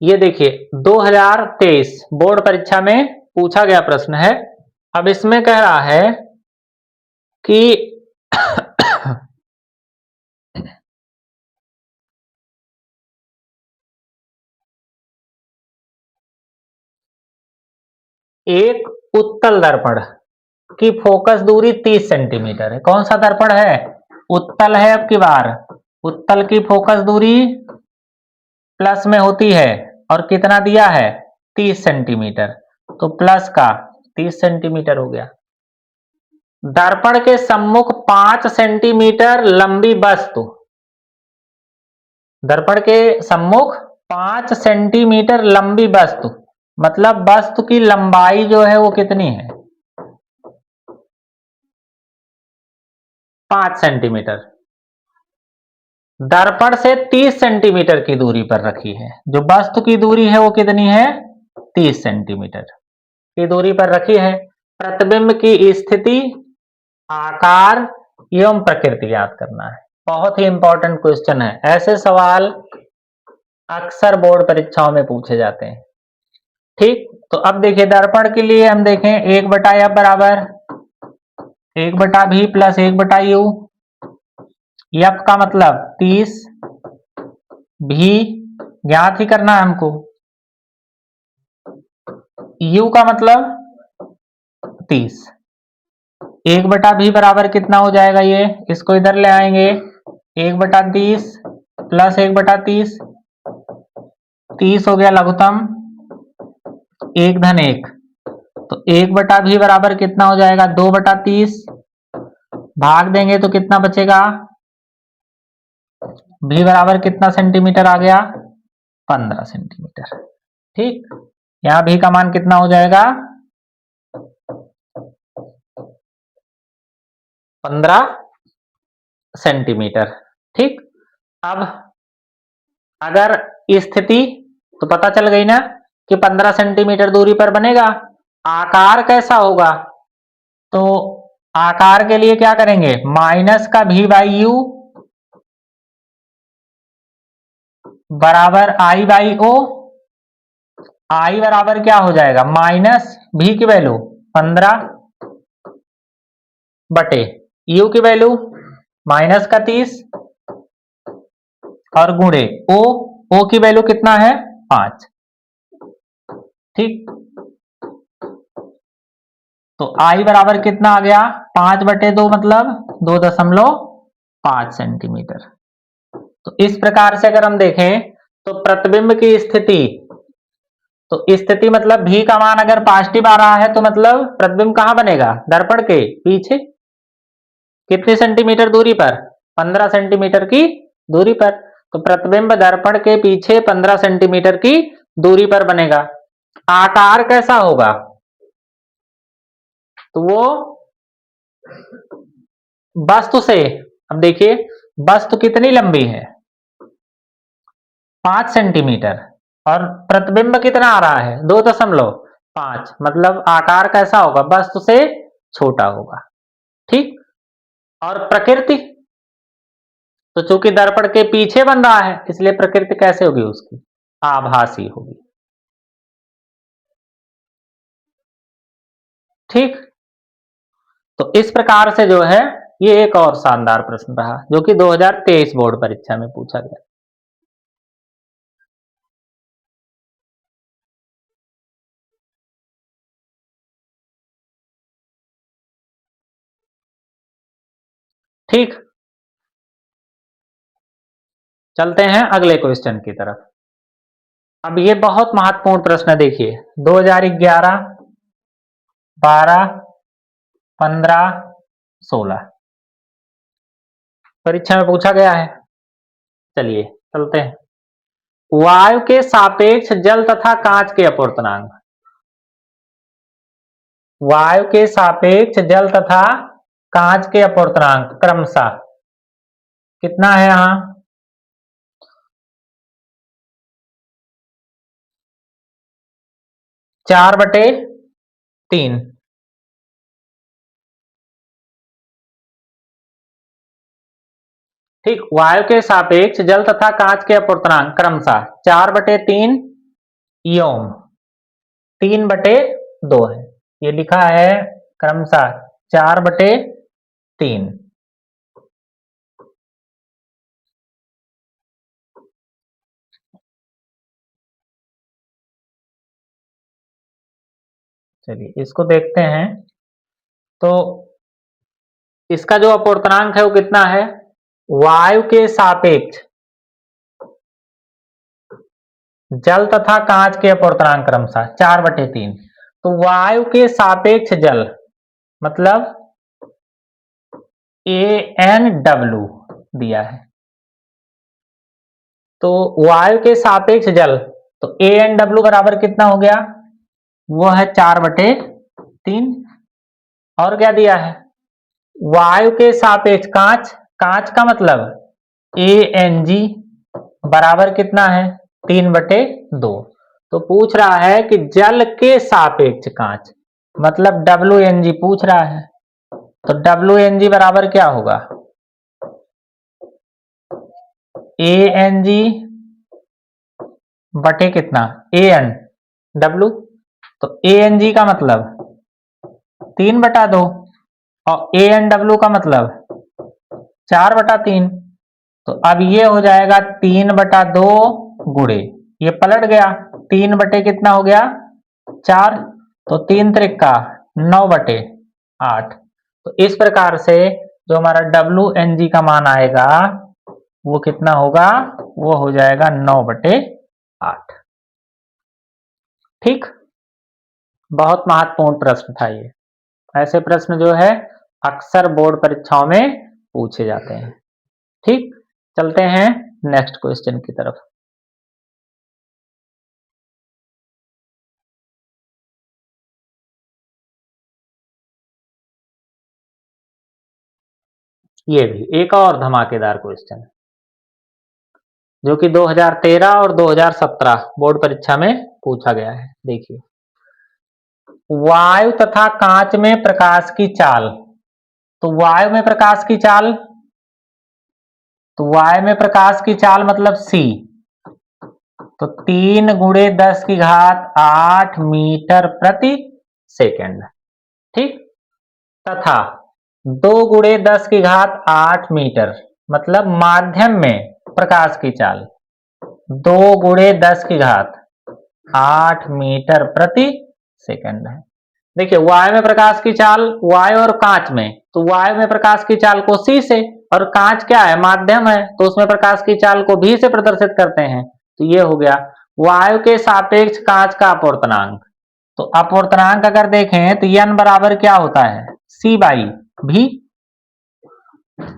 ये देखिए 2023 बोर्ड परीक्षा में पूछा गया प्रश्न है। अब इसमें कह रहा है कि एक उत्तल दर्पण की फोकस दूरी 30 सेंटीमीटर है। कौन सा दर्पण है, उत्तल है। अब की बार उत्तल की फोकस दूरी प्लस में होती है और कितना दिया है, 30 सेंटीमीटर। तो प्लस का 30 सेंटीमीटर हो गया। दर्पण के सम्मुख 5 सेंटीमीटर लंबी वस्तु, दर्पण के सम्मुख 5 सेंटीमीटर लंबी वस्तु, मतलब वस्तु की लंबाई जो है वो कितनी है, 5 सेंटीमीटर। दर्पण से 30 सेंटीमीटर की दूरी पर रखी है। जो वस्तु की दूरी है वो कितनी है, 30 सेंटीमीटर की दूरी पर रखी है। प्रतिबिंब की स्थिति, आकार एवं प्रकृति याद करना है। बहुत ही इंपॉर्टेंट क्वेश्चन है। ऐसे सवाल अक्सर बोर्ड परीक्षाओं में पूछे जाते हैं। ठीक, तो अब देखिए दर्पण के लिए हम देखें 1/f बराबर 1/v प्लस 1/u। f का मतलब 30, भी ज्ञात ही करना है हमको। u का मतलब 30। 1/v बराबर कितना हो जाएगा, ये इसको इधर ले आएंगे, 1/30 प्लस 1/30, 30 हो गया लघुत्तम, 1-1। तो 1/v बराबर कितना हो जाएगा, 2/30, भाग देंगे तो कितना बचेगा, v बराबर कितना सेंटीमीटर आ गया, 15 सेंटीमीटर। ठीक, यहां v का मान कितना हो जाएगा, 15 सेंटीमीटर। ठीक, अब अगर स्थिति तो पता चल गई ना कि 15 सेंटीमीटर दूरी पर बनेगा। आकार कैसा होगा, तो आकार के लिए क्या करेंगे, -v/u बराबर I/o। I बराबर क्या हो जाएगा, -v की वैल्यू 15 बटे u की वैल्यू -30 और गुणे o की वैल्यू कितना है, 5। ठीक, तो I बराबर कितना आ गया, 5/2 मतलब 2.5 सेंटीमीटर। तो इस प्रकार से अगर हम देखें तो प्रतिबिंब की स्थिति, तो स्थिति मतलब v का मान अगर पॉजिटिव आ रहा है तो मतलब प्रतिबिंब कहां बनेगा, दर्पण के पीछे। कितने सेंटीमीटर दूरी पर, 15 सेंटीमीटर की दूरी पर। तो प्रतिबिंब दर्पण के पीछे 15 सेंटीमीटर की दूरी पर बनेगा। आकार कैसा होगा, तो वो वस्तु से, अब देखिए वस्तु कितनी लंबी है? 5 सेंटीमीटर। और प्रतिबिंब कितना आ रहा है? 2.5। मतलब आकार कैसा होगा? वस्तु से छोटा होगा। ठीक। और प्रकृति, तो चूंकि दर्पण के पीछे बन रहा है इसलिए प्रकृति कैसे होगी उसकी? आभासी होगी। ठीक। तो इस प्रकार से जो है ये एक और शानदार प्रश्न रहा जो कि 2023 बोर्ड परीक्षा में पूछा गया। ठीक। चलते हैं अगले क्वेश्चन की तरफ। अब ये बहुत महत्वपूर्ण प्रश्न है, देखिए 2011, 12, 15, 16 परीक्षा में पूछा गया है। चलिए चलते हैं। वायु के सापेक्ष जल तथा कांच के अपवर्तनांक। वायु के सापेक्ष जल तथा कांच के अपवर्तनांक क्रमशः कितना है? यहां 4/3। ठीक। वायु के सापेक्ष जल तथा कांच के अपवर्तनांक क्रमशः 4/3 एवं 3/2 है। ये लिखा है क्रमशः 4/3। चलिए इसको देखते हैं। तो इसका जो अपवर्तनांक है वो कितना है? वायु के सापेक्ष जल तथा कांच के अपवर्तनांक क्रमशः 4/3। तो वायु के सापेक्ष जल मतलब ANW दिया है। तो वायु के सापेक्ष जल, तो ANW बराबर कितना हो गया? वो है 4/3। और क्या दिया है? वायु के सापेक्ष कांच, कांच का मतलब ANG बराबर कितना है? 3/2। तो पूछ रहा है कि जल के सापेक्ष कांच मतलब WNG पूछ रहा है। तो WNG बराबर क्या होगा? ANG बटे कितना? ANW। तो ANG का मतलब 3/2 और ANW का मतलब 4/3। तो अब ये हो जाएगा 3/2 गुणे, ये पलट गया 3 बटे कितना हो गया? 4। तो 3 त्रिका 9/8। तो इस प्रकार से जो हमारा WNG का मान आएगा वो कितना होगा? वो हो जाएगा 9/8। ठीक। बहुत महत्वपूर्ण प्रश्न था ये। ऐसे प्रश्न जो है अक्सर बोर्ड परीक्षाओं में पूछे जाते हैं। ठीक। चलते हैं नेक्स्ट क्वेश्चन की तरफ। ये भी एक और धमाकेदार क्वेश्चन है जो कि 2013 और 2017 बोर्ड परीक्षा में पूछा गया है। देखिए, वायु तथा कांच में प्रकाश की चाल। तो वायु में प्रकाश की चाल, तो वायु में प्रकाश की चाल मतलब C, तो 3 × 10⁸ मीटर प्रति सेकंड। ठीक। तथा 2 × 10⁸ मीटर मतलब माध्यम में प्रकाश की चाल 2 × 10⁸ मीटर प्रति सेकंड है। देखिए वायु में प्रकाश की चाल, वायु और कांच में, तो वायु में प्रकाश की चाल को C से, और कांच क्या है? माध्यम है, तो उसमें प्रकाश की चाल को V से प्रदर्शित करते हैं। तो ये हो गया वायु के सापेक्ष कांच का अपवर्तनांक। तो अपवर्तनांक अगर देखें तो n बराबर क्या होता है? C/V।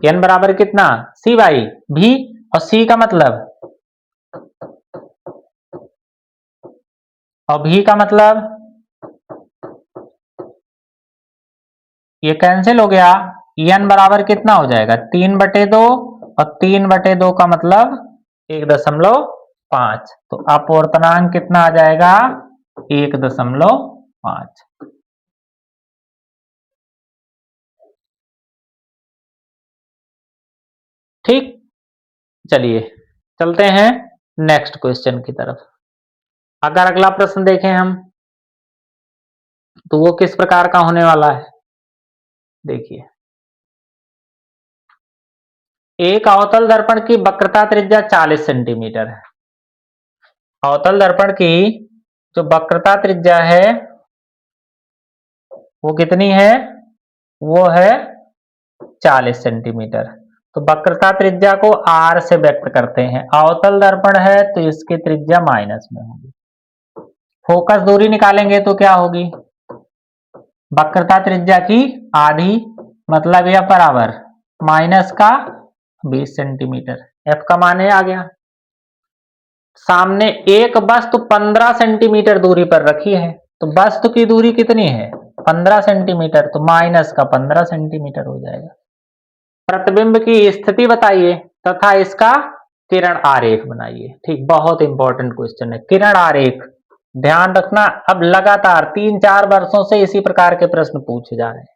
n बराबर कितना? C/V। और C का मतलब, और V का मतलब, ये कैंसिल हो गया। n बराबर कितना हो जाएगा? 3/2 और 3/2 का मतलब 1.5। तो अपवर्तनांक कितना आ जाएगा? 1.5। ठीक, चलिए चलते हैं नेक्स्ट क्वेश्चन की तरफ। अगर अगला प्रश्न देखें हम, तो वो किस प्रकार का होने वाला है, देखिए। एक अवतल दर्पण की वक्रता त्रिज्या 40 सेंटीमीटर है। अवतल दर्पण की जो वक्रता त्रिज्या है वो कितनी है? वो है 40 सेंटीमीटर। तो वक्रता त्रिज्या को r से व्यक्त करते हैं। अवतल दर्पण है तो इसकी त्रिज्या माइनस में होगी। फोकस दूरी निकालेंगे तो क्या होगी? वक्रता त्रिज्या की आधी, मतलब यह बराबर माइनस का 20 सेंटीमीटर। f का मान आ गया। सामने एक वस्तु 15 सेंटीमीटर दूरी पर रखी है, तो वस्तु की दूरी कितनी है? 15 सेंटीमीटर, तो माइनस का 15 सेंटीमीटर हो जाएगा। प्रतिबिंब की स्थिति बताइए तथा इसका किरण आरेख बनाइए। ठीक, बहुत इंपॉर्टेंट क्वेश्चन है किरण आरेख। ध्यान रखना, अब लगातार 3-4 वर्षों से इसी प्रकार के प्रश्न पूछे जा रहे हैं,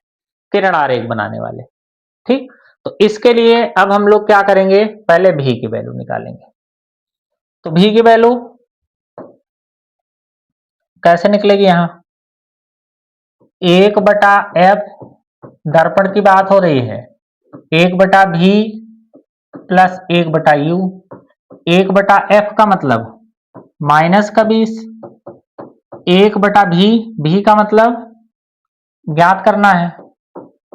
किरण आरेख बनाने वाले। ठीक, तो इसके लिए अब हम लोग क्या करेंगे? पहले भी की वैल्यू निकालेंगे। तो भी की वैल्यू कैसे निकलेगी? यहां 1/f, दर्पण की बात हो रही है, 1/v प्लस 1/u। 1/f का मतलब माइनस का 20, 1/v, v का मतलब ज्ञात करना है,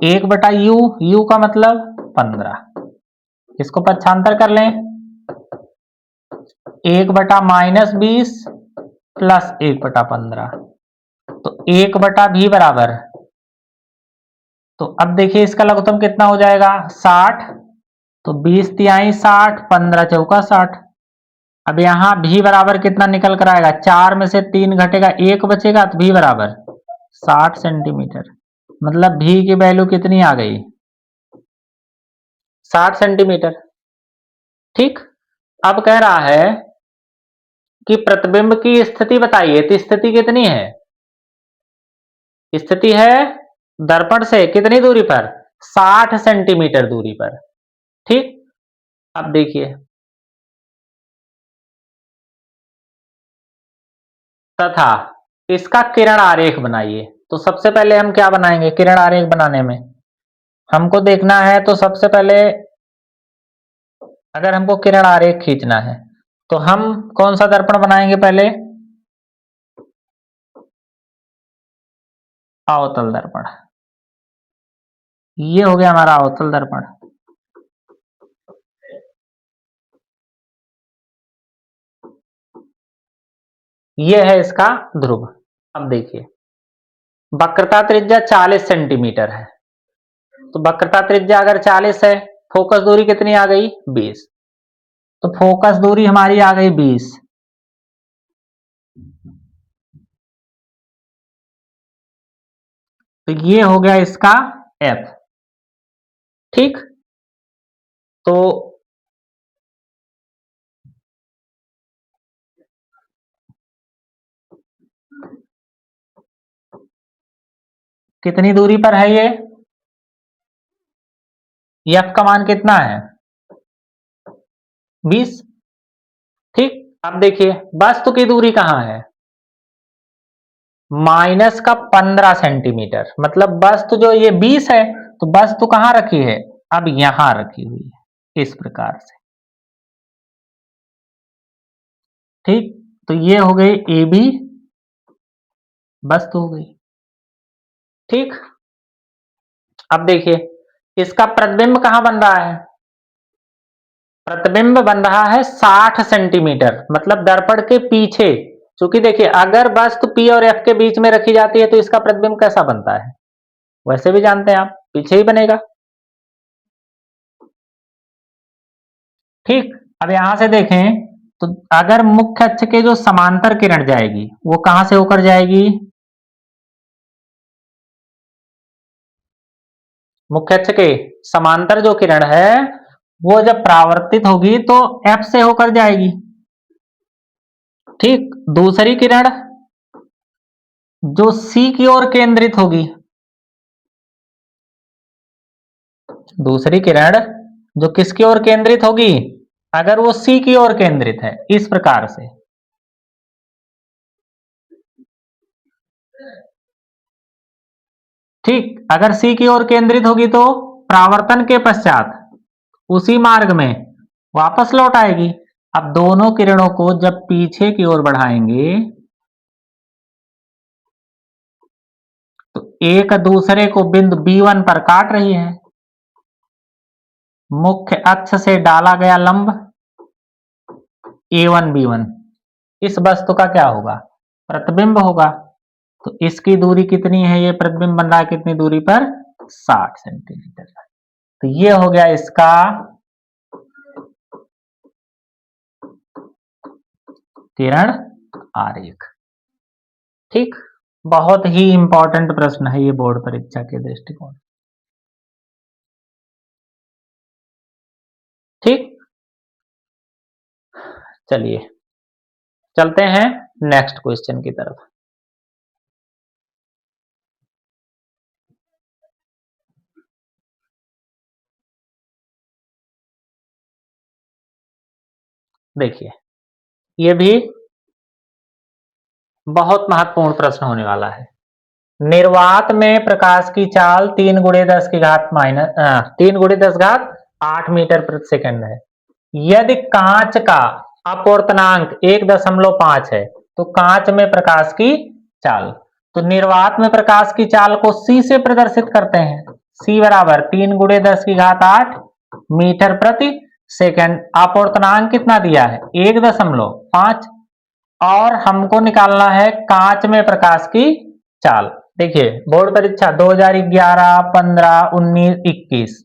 1/u, u का मतलब 15। इसको पक्षांतर कर लें, 1/-20 प्लस 1/15, तो 1/v बराबर। तो अब देखिए इसका लघुत्तम कितना हो जाएगा? 60। तो 20 तिहाई 60, 15 चौका 60। अब यहां भी बराबर कितना निकल कर आएगा? 4 में से 3 घटेगा, 1 बचेगा, तो भी बराबर 60 सेंटीमीटर। मतलब भी की वैल्यू कितनी आ गई? 60 सेंटीमीटर। ठीक, अब कह रहा है कि प्रतिबिंब की स्थिति बताइए, तो स्थिति कितनी है? स्थिति है दर्पण से कितनी दूरी पर? 60 सेंटीमीटर दूरी पर। ठीक, अब देखिए, तथा इसका किरण आरेख बनाइए। तो सबसे पहले हम क्या बनाएंगे किरण आरेख बनाने में? हमको देखना है, तो सबसे पहले अगर हमको किरण आरेख खींचना है तो हम कौन सा दर्पण बनाएंगे? पहले अवतल दर्पण। ये हो गया हमारा अवतल दर्पण। ये है इसका ध्रुव। अब देखिए, वक्रता त्रिज्या 40 सेंटीमीटर है, तो वक्रता त्रिज्या अगर 40 है, फोकस दूरी कितनी आ गई? 20। तो फोकस दूरी हमारी आ गई 20। तो ये हो गया इसका f। ठीक, तो कितनी दूरी पर है ये? f का मान कितना है? 20। ठीक, अब देखिए वस्तु की दूरी कहां है? माइनस का 15 सेंटीमीटर। मतलब वस्तु जो ये 20 है, तो वस्तु कहां रखी है? अब यहां रखी हुई है, इस प्रकार से। ठीक, तो ये हो गई ए बी, वस्तु हो गई। ठीक, अब देखिए इसका प्रतिबिंब कहां बन रहा है? प्रतिबिंब बन रहा है 60 सेंटीमीटर, मतलब दर्पण के पीछे। क्योंकि देखिए अगर वस्तु P और F के बीच में रखी जाती है तो इसका प्रतिबिंब कैसा बनता है? वैसे भी जानते हैं आप, पीछे ही बनेगा। ठीक, अब यहां से देखें तो अगर मुख्य अक्ष के जो समांतर किरण जाएगी वो कहां से होकर जाएगी? मुख्य अक्ष के समांतर जो किरण है वो जब परावर्तित होगी तो F से होकर जाएगी। ठीक, दूसरी किरण जो C की ओर केंद्रित होगी, दूसरी किरण जो किसकी ओर केंद्रित होगी, अगर वो C की ओर केंद्रित है इस प्रकार से, ठीक, अगर C की ओर केंद्रित होगी तो परावर्तन के पश्चात उसी मार्ग में वापस लौट आएगी। अब दोनों किरणों को जब पीछे की ओर बढ़ाएंगे तो एक दूसरे को बिंदु B1 पर काट रही है। मुख्य अक्ष से डाला गया लंब A1 B1 इस वस्तु का क्या होगा, प्रतिबिंब होगा। तो इसकी दूरी कितनी है, ये प्रतिबिंब बन रहा है कितनी दूरी पर, 60 सेंटीमीटर। तो ये हो गया इसका किरण आरेख। ठीक, बहुत ही इंपॉर्टेंट प्रश्न है ये बोर्ड परीक्षा के दृष्टिकोण। ठीक, चलिए चलते हैं नेक्स्ट क्वेश्चन की तरफ। देखिए, ये भी बहुत महत्वपूर्ण प्रश्न होने वाला है। निर्वात में प्रकाश की चाल 3 गुणे 10 की घात माइनस 3 गुणे 10 घात 8 मीटर प्रति सेकंड है। यदि कांच का अपवर्तनांक 1.5 है तो कांच में प्रकाश की चाल, तो निर्वात में प्रकाश की चाल को C से प्रदर्शित करते हैं। C बराबर 3 गुणे 10 की घात 8 मीटर प्रति सेकंड। अपवर्तनांक कितना दिया है, 1.5, और हमको निकालना है कांच में प्रकाश की चाल। देखिए, बोर्ड परीक्षा 2011, 15, 19, 21,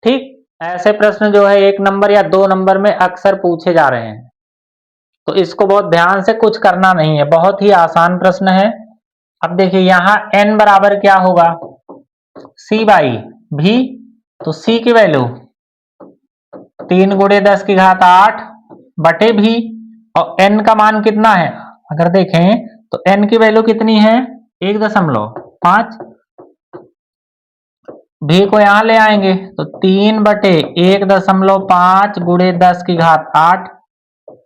ठीक, ऐसे प्रश्न जो है 1 नंबर या 2 नंबर में अक्सर पूछे जा रहे हैं। तो इसको बहुत ध्यान से, कुछ करना नहीं है, बहुत ही आसान प्रश्न है। अब देखिए यहां n बराबर क्या होगा, C बाई भी, तो C की वैल्यू 3 गुणे 10 की घात 8 बटे भी, और n का मान कितना है, अगर देखें तो n की वैल्यू कितनी है, 1.5। भी को यहां ले आएंगे तो 3 बटे 1.5 गुणे 10 की घात 8,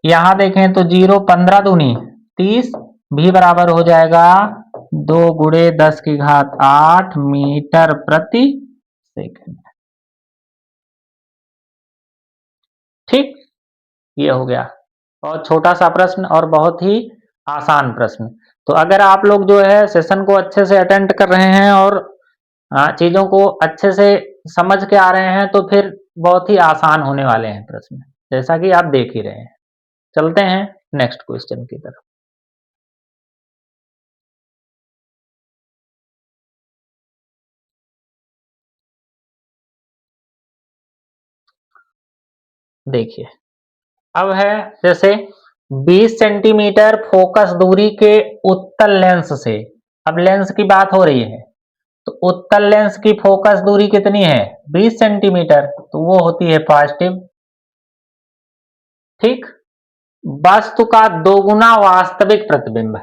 यहां देखें तो 0, 15 दूनी 30, भी बराबर हो जाएगा 2 गुणे 10 की घात 8 मीटर प्रति सेकंड। ठीक, ये हो गया बहुत छोटा सा प्रश्न और बहुत ही आसान प्रश्न। तो अगर आप लोग जो है सेशन को अच्छे से अटेंड कर रहे हैं और चीजों को अच्छे से समझ के आ रहे हैं तो फिर बहुत ही आसान होने वाले हैं प्रश्न, जैसा कि आप देख ही रहे हैं। चलते हैं नेक्स्ट क्वेश्चन की तरफ। देखिए, अब है जैसे 20 सेंटीमीटर फोकस दूरी के उत्तल लेंस से, अब लेंस की बात हो रही है, तो उत्तल लेंस की फोकस दूरी कितनी है, 20 सेंटीमीटर, तो वो होती है पॉजिटिव। ठीक, वस्तु का दोगुना वास्तविक प्रतिबिंब,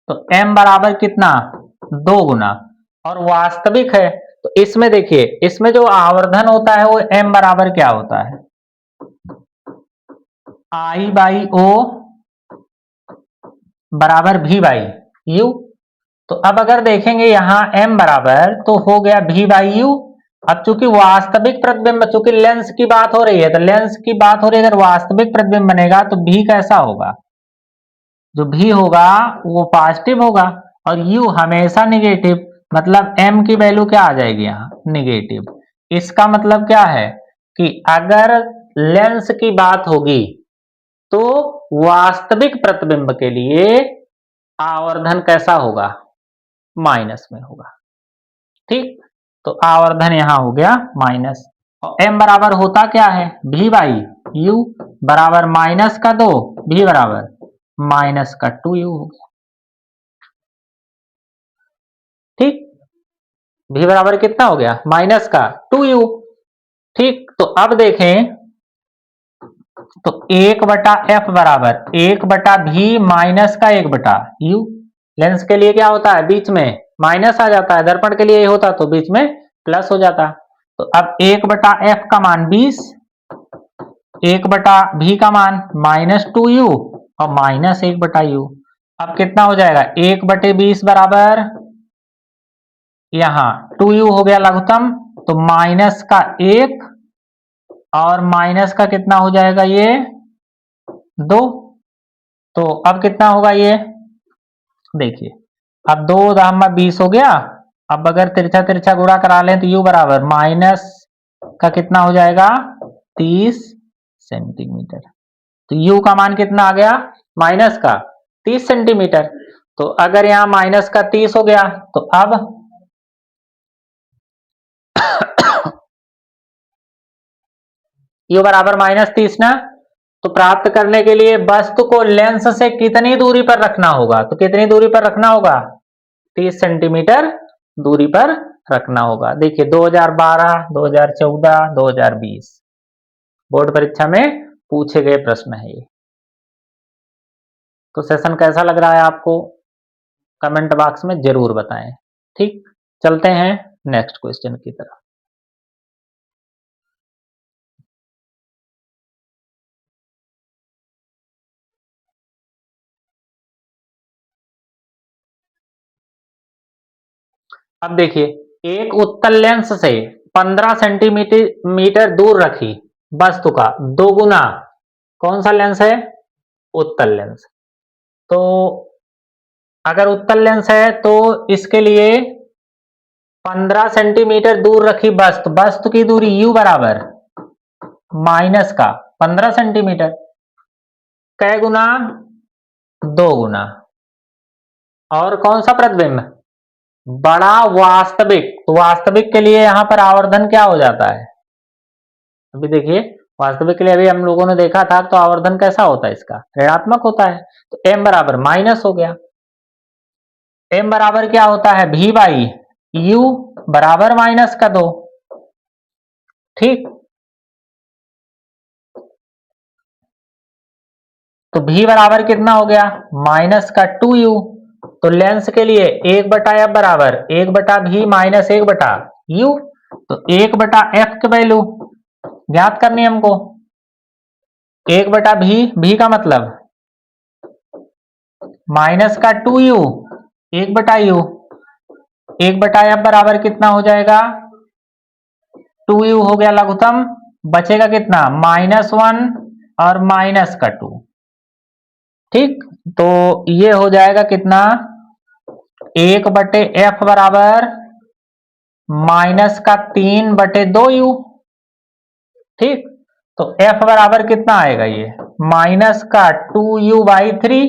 तो m बराबर कितना, 2 गुना, और वास्तविक है तो इसमें देखिए, इसमें जो आवर्धन होता है वो m बराबर क्या होता है, I बाई ओ बराबर v बाई यू। तो अब अगर देखेंगे यहां m बराबर तो हो गया v बाई यू। अब चूंकि वास्तविक प्रतिबिंब, चूंकि लेंस की बात हो रही है, तो लेंस की बात हो रही है, अगर वास्तविक प्रतिबिंब बनेगा तो v कैसा होगा, जो v होगा वो पॉजिटिव होगा, और u हमेशा निगेटिव, मतलब m की वैल्यू क्या आ जाएगी यहाँ, निगेटिव। इसका मतलब क्या है कि अगर लेंस की बात होगी तो वास्तविक प्रतिबिंब के लिए आवर्धन कैसा होगा, माइनस में होगा। ठीक, तो आवर्धन यहां हो गया माइनस, और m बराबर होता क्या है, v बाई यू बराबर माइनस का 2, v बराबर माइनस का 2u हो गया। ठीक, v बराबर कितना हो गया, माइनस का 2u। ठीक, तो अब देखें तो 1/f बराबर 1/v माइनस का 1/u। लेंस के लिए क्या होता है, बीच में माइनस आ जाता है, दर्पण के लिए ये होता तो बीच में प्लस हो जाता। तो अब 1/f का मान 20, 1/v का मान -2u और -1/u। अब कितना हो जाएगा, 1/20 बराबर यहाँ 2u हो गया लघुत्तम, तो माइनस का 1 और माइनस का कितना हो जाएगा ये 2। तो अब कितना होगा ये, देखिए अब 2 दाम 20 हो गया। अब अगर तिरछा तिरछा गुणा करा लें तो u बराबर माइनस का कितना हो जाएगा 30 सेंटीमीटर। तो u का मान कितना आ गया, माइनस का 30 सेंटीमीटर। तो अगर यहाँ माइनस का 30 हो गया तो अब u बराबर -30 ना। तो प्राप्त करने के लिए वस्तु को लेंस से कितनी दूरी पर रखना होगा, तो कितनी दूरी पर रखना होगा, 30 सेंटीमीटर दूरी पर रखना होगा। देखिए 2012, 2014, 2020 बोर्ड परीक्षा में पूछे गए प्रश्न है ये। तो सेशन कैसा लग रहा है आपको, कमेंट बॉक्स में जरूर बताएं। ठीक, चलते हैं नेक्स्ट क्वेश्चन की तरफ। अब देखिए, एक उत्तल लेंस से 15 सेंटीमीटर दूर रखी वस्तु का दोगुना, कौन सा लेंस है, उत्तल लेंस। तो अगर उत्तल लेंस है तो इसके लिए 15 सेंटीमीटर दूर रखी वस्तु की दूरी u बराबर माइनस का 15 सेंटीमीटर, कै गुना, 2 गुना। और कौन सा प्रतिबिंब, बड़ा वास्तविक। तो वास्तविक के लिए यहां पर आवर्धन क्या हो जाता है, अभी देखिए वास्तविक के लिए अभी हम लोगों ने देखा था, तो आवर्धन कैसा होता है, इसका ऋणात्मक होता है। तो m बराबर माइनस हो गया, m बराबर क्या होता है, v बाई u बराबर -2। ठीक, तो v बराबर कितना हो गया, -2u। तो लेंस के लिए 1/f बराबर 1/v माइनस 1/u। तो 1/f की वैल्यू ज्ञात करनी है हमको, 1/v, v का मतलब -2u 1/u, 1/f बराबर कितना हो जाएगा 2u हो गया लघुत्तम, बचेगा कितना -1 और -2। ठीक, तो ये हो जाएगा कितना 1/f बराबर -3/2u। ठीक, तो f बराबर कितना आएगा ये -2u/3।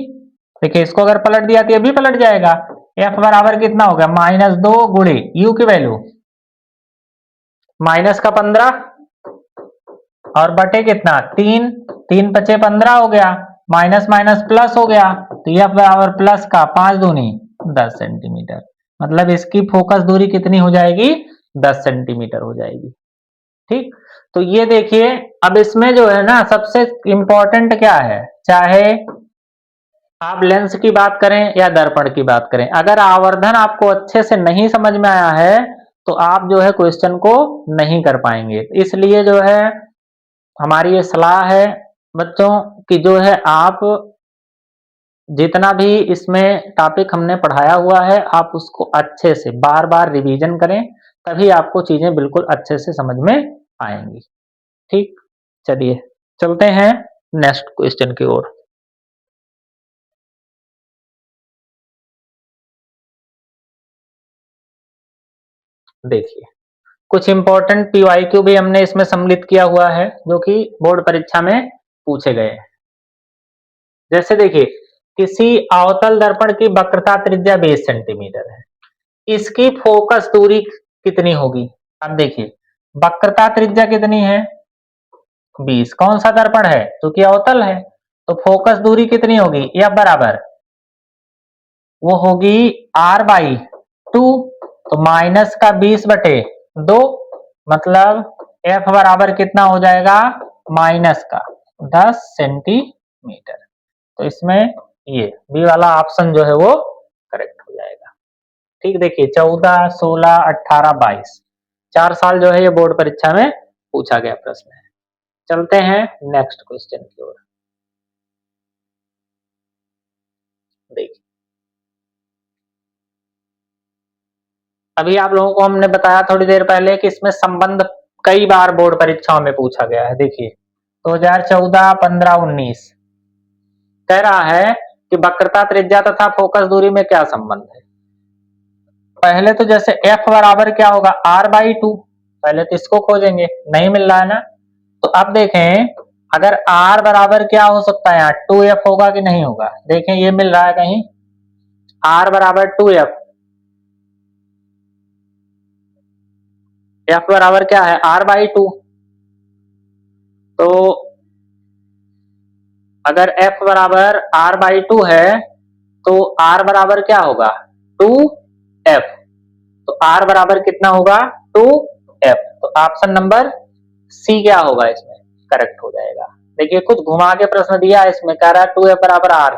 देखिए इसको अगर पलट दिया तो ये भी पलट जाएगा। f बराबर कितना हो गया -2 गुणे u की वैल्यू -15 और बटे कितना 3, 3 × 5 = 15 हो गया, माइनस माइनस प्लस हो गया। तो f बराबर प्लस का 5 दूनी 10 सेंटीमीटर। मतलब इसकी फोकस दूरी कितनी हो जाएगी, 10 सेंटीमीटर हो जाएगी। ठीक, तो ये देखिए अब इसमें जो है ना सबसे इंपॉर्टेंट क्या है, चाहे आप लेंस की बात करें या दर्पण की बात करें, अगर आवर्धन आपको अच्छे से नहीं समझ में आया है तो आप जो है क्वेश्चन को नहीं कर पाएंगे। इसलिए जो है हमारी ये सलाह है बच्चों कि जो है आप जितना भी इसमें टॉपिक हमने पढ़ाया हुआ है आप उसको अच्छे से बार बार रिवीजन करें, तभी आपको चीजें बिल्कुल अच्छे से समझ में आएंगी। ठीक, चलिए चलते हैं नेक्स्ट क्वेश्चन की ओर। देखिए कुछ इंपॉर्टेंट पीवाईक्यू भी हमने इसमें सम्मिलित किया हुआ है जो कि बोर्ड परीक्षा में पूछे गए हैं। जैसे देखिए किसी अवतल दर्पण की वक्रता त्रिज्या 20 सेंटीमीटर है, इसकी फोकस दूरी कितनी होगी। अब देखिए वक्रता त्रिज्या कितनी है 20, कौन सा दर्पण है जो कि अवतल है, तो फोकस दूरी कितनी होगी या बराबर वो होगी r/2। तो -20/2 मतलब एफ बराबर कितना हो जाएगा, माइनस का 10 सेंटीमीटर। तो इसमें ये बी वाला ऑप्शन जो है वो करेक्ट हो जाएगा। ठीक, देखिए 14, 16, 18, 22 4 साल जो है ये बोर्ड परीक्षा में पूछा गया प्रश्न है। चलते हैं नेक्स्ट क्वेश्चन की ओर। देखिए, अभी आप लोगों को हमने बताया थोड़ी देर पहले कि इसमें संबंध कई बार बोर्ड परीक्षाओं में पूछा गया है। देखिए 2014, 15, 19 कह रहा है कि वक्रता, त्रिज्या तथा फोकस दूरी में क्या संबंध है। पहले तो जैसे f बराबर क्या होगा, r/2, पहले तो इसको खोजेंगे, नहीं मिल रहा है ना। तो अब देखें अगर r बराबर क्या हो सकता है, यहाँ 2f होगा कि नहीं होगा। देखें ये मिल रहा है कहीं, r बराबर 2f, f बराबर क्या है, r/2। तो अगर f बराबर r/2 है तो r बराबर क्या होगा, 2f। तो r बराबर कितना होगा, 2f। तो ऑप्शन नंबर सी क्या होगा इसमें करेक्ट हो जाएगा। देखिए कुछ घुमा के प्रश्न दिया है इसमें, कह रहा है 2f बराबर r,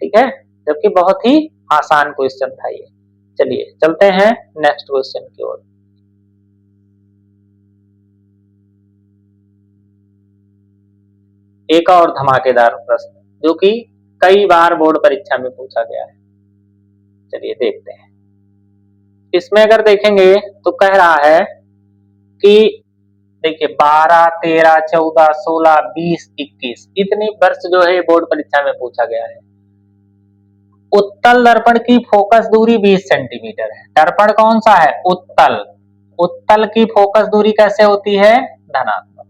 ठीक है, जबकि बहुत ही आसान क्वेश्चन था ये। चलिए चलते हैं नेक्स्ट क्वेश्चन की ओर। एक और धमाकेदार प्रश्न जो कि कई बार बोर्ड परीक्षा में पूछा गया है। चलिए देखते हैं। इसमें अगर देखेंगे तो कह रहा है कि देखिए 12, 13, 14, 16, 20, 21 इतनी वर्ष जो है बोर्ड परीक्षा में पूछा गया है। उत्तल दर्पण की फोकस दूरी 20 सेंटीमीटर है। दर्पण कौन सा है, उत्तल। उत्तल की फोकस दूरी कैसे होती है, धनात्मक।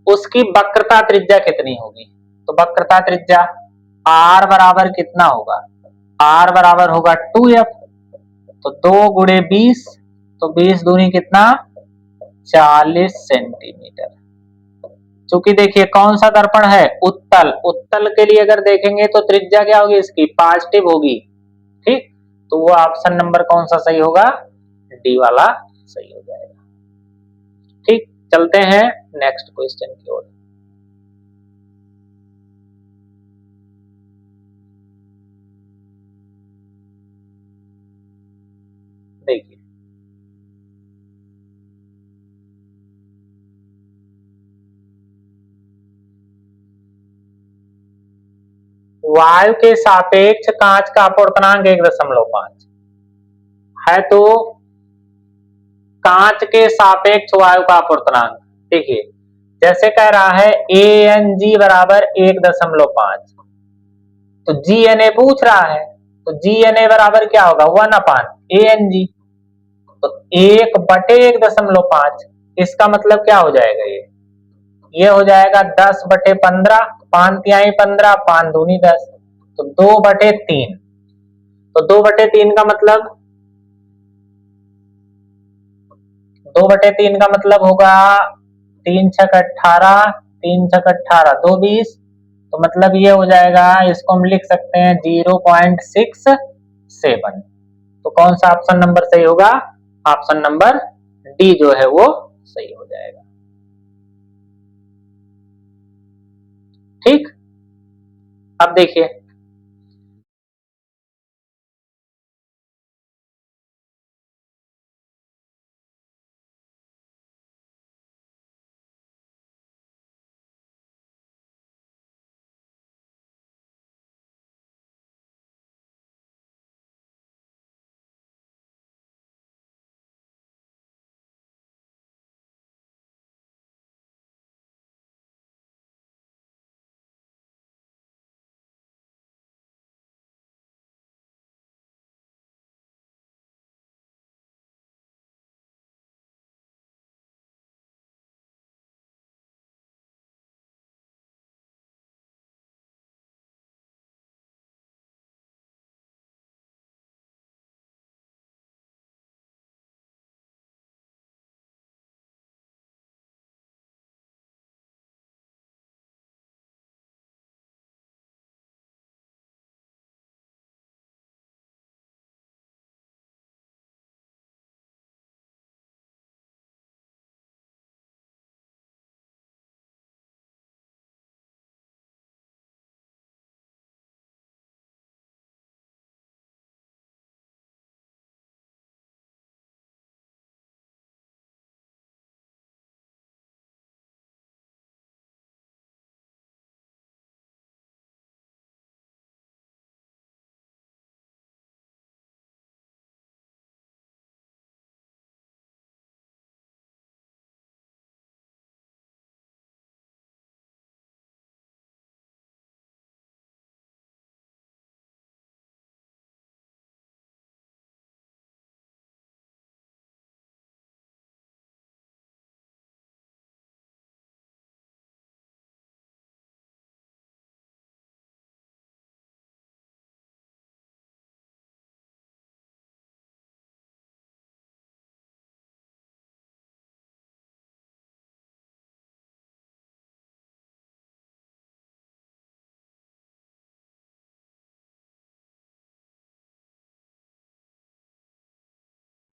उसकी वक्रता त्रिज्या कितनी होगी, तो वक्रता त्रिज्या r बराबर कितना होगा, r बराबर होगा 2f। तो 2 गुणे 20, तो 20 दूनी कितना, 40 सेंटीमीटर। चूंकि देखिए कौन सा दर्पण है, उत्तल। उत्तल के लिए अगर देखेंगे तो त्रिज्या क्या होगी इसकी, पॉजिटिव होगी। ठीक, तो वो ऑप्शन नंबर कौन सा सही होगा, डी वाला सही हो जाएगा। ठीक, चलते हैं नेक्स्ट क्वेश्चन की ओर। देखिए वायु के सापेक्ष कांच का अपवर्तनांक 1.5 है। तो कांच के सापेक्ष वायु का अपवर्तनांक, देखिए जैसे कह रहा है ANG बराबर 1.5, तो GNA पूछ रहा है, तो GNA बराबर क्या होगा, 1/ANG। तो 1/1.5, इसका मतलब क्या हो जाएगा, ये हो जाएगा 10/15, 5 तिहाई 15, 5 दूनी 10, तो 2/3। तो 2/3 का मतलब 2/3 का मतलब होगा 3 छक 18, 3 छक 18, 2 20। तो मतलब ये हो जाएगा, इसको हम लिख सकते हैं 0.67। तो कौन सा ऑप्शन नंबर सही होगा, ऑप्शन नंबर डी जो है वो सही हो जाएगा। ठीक, अब देखिए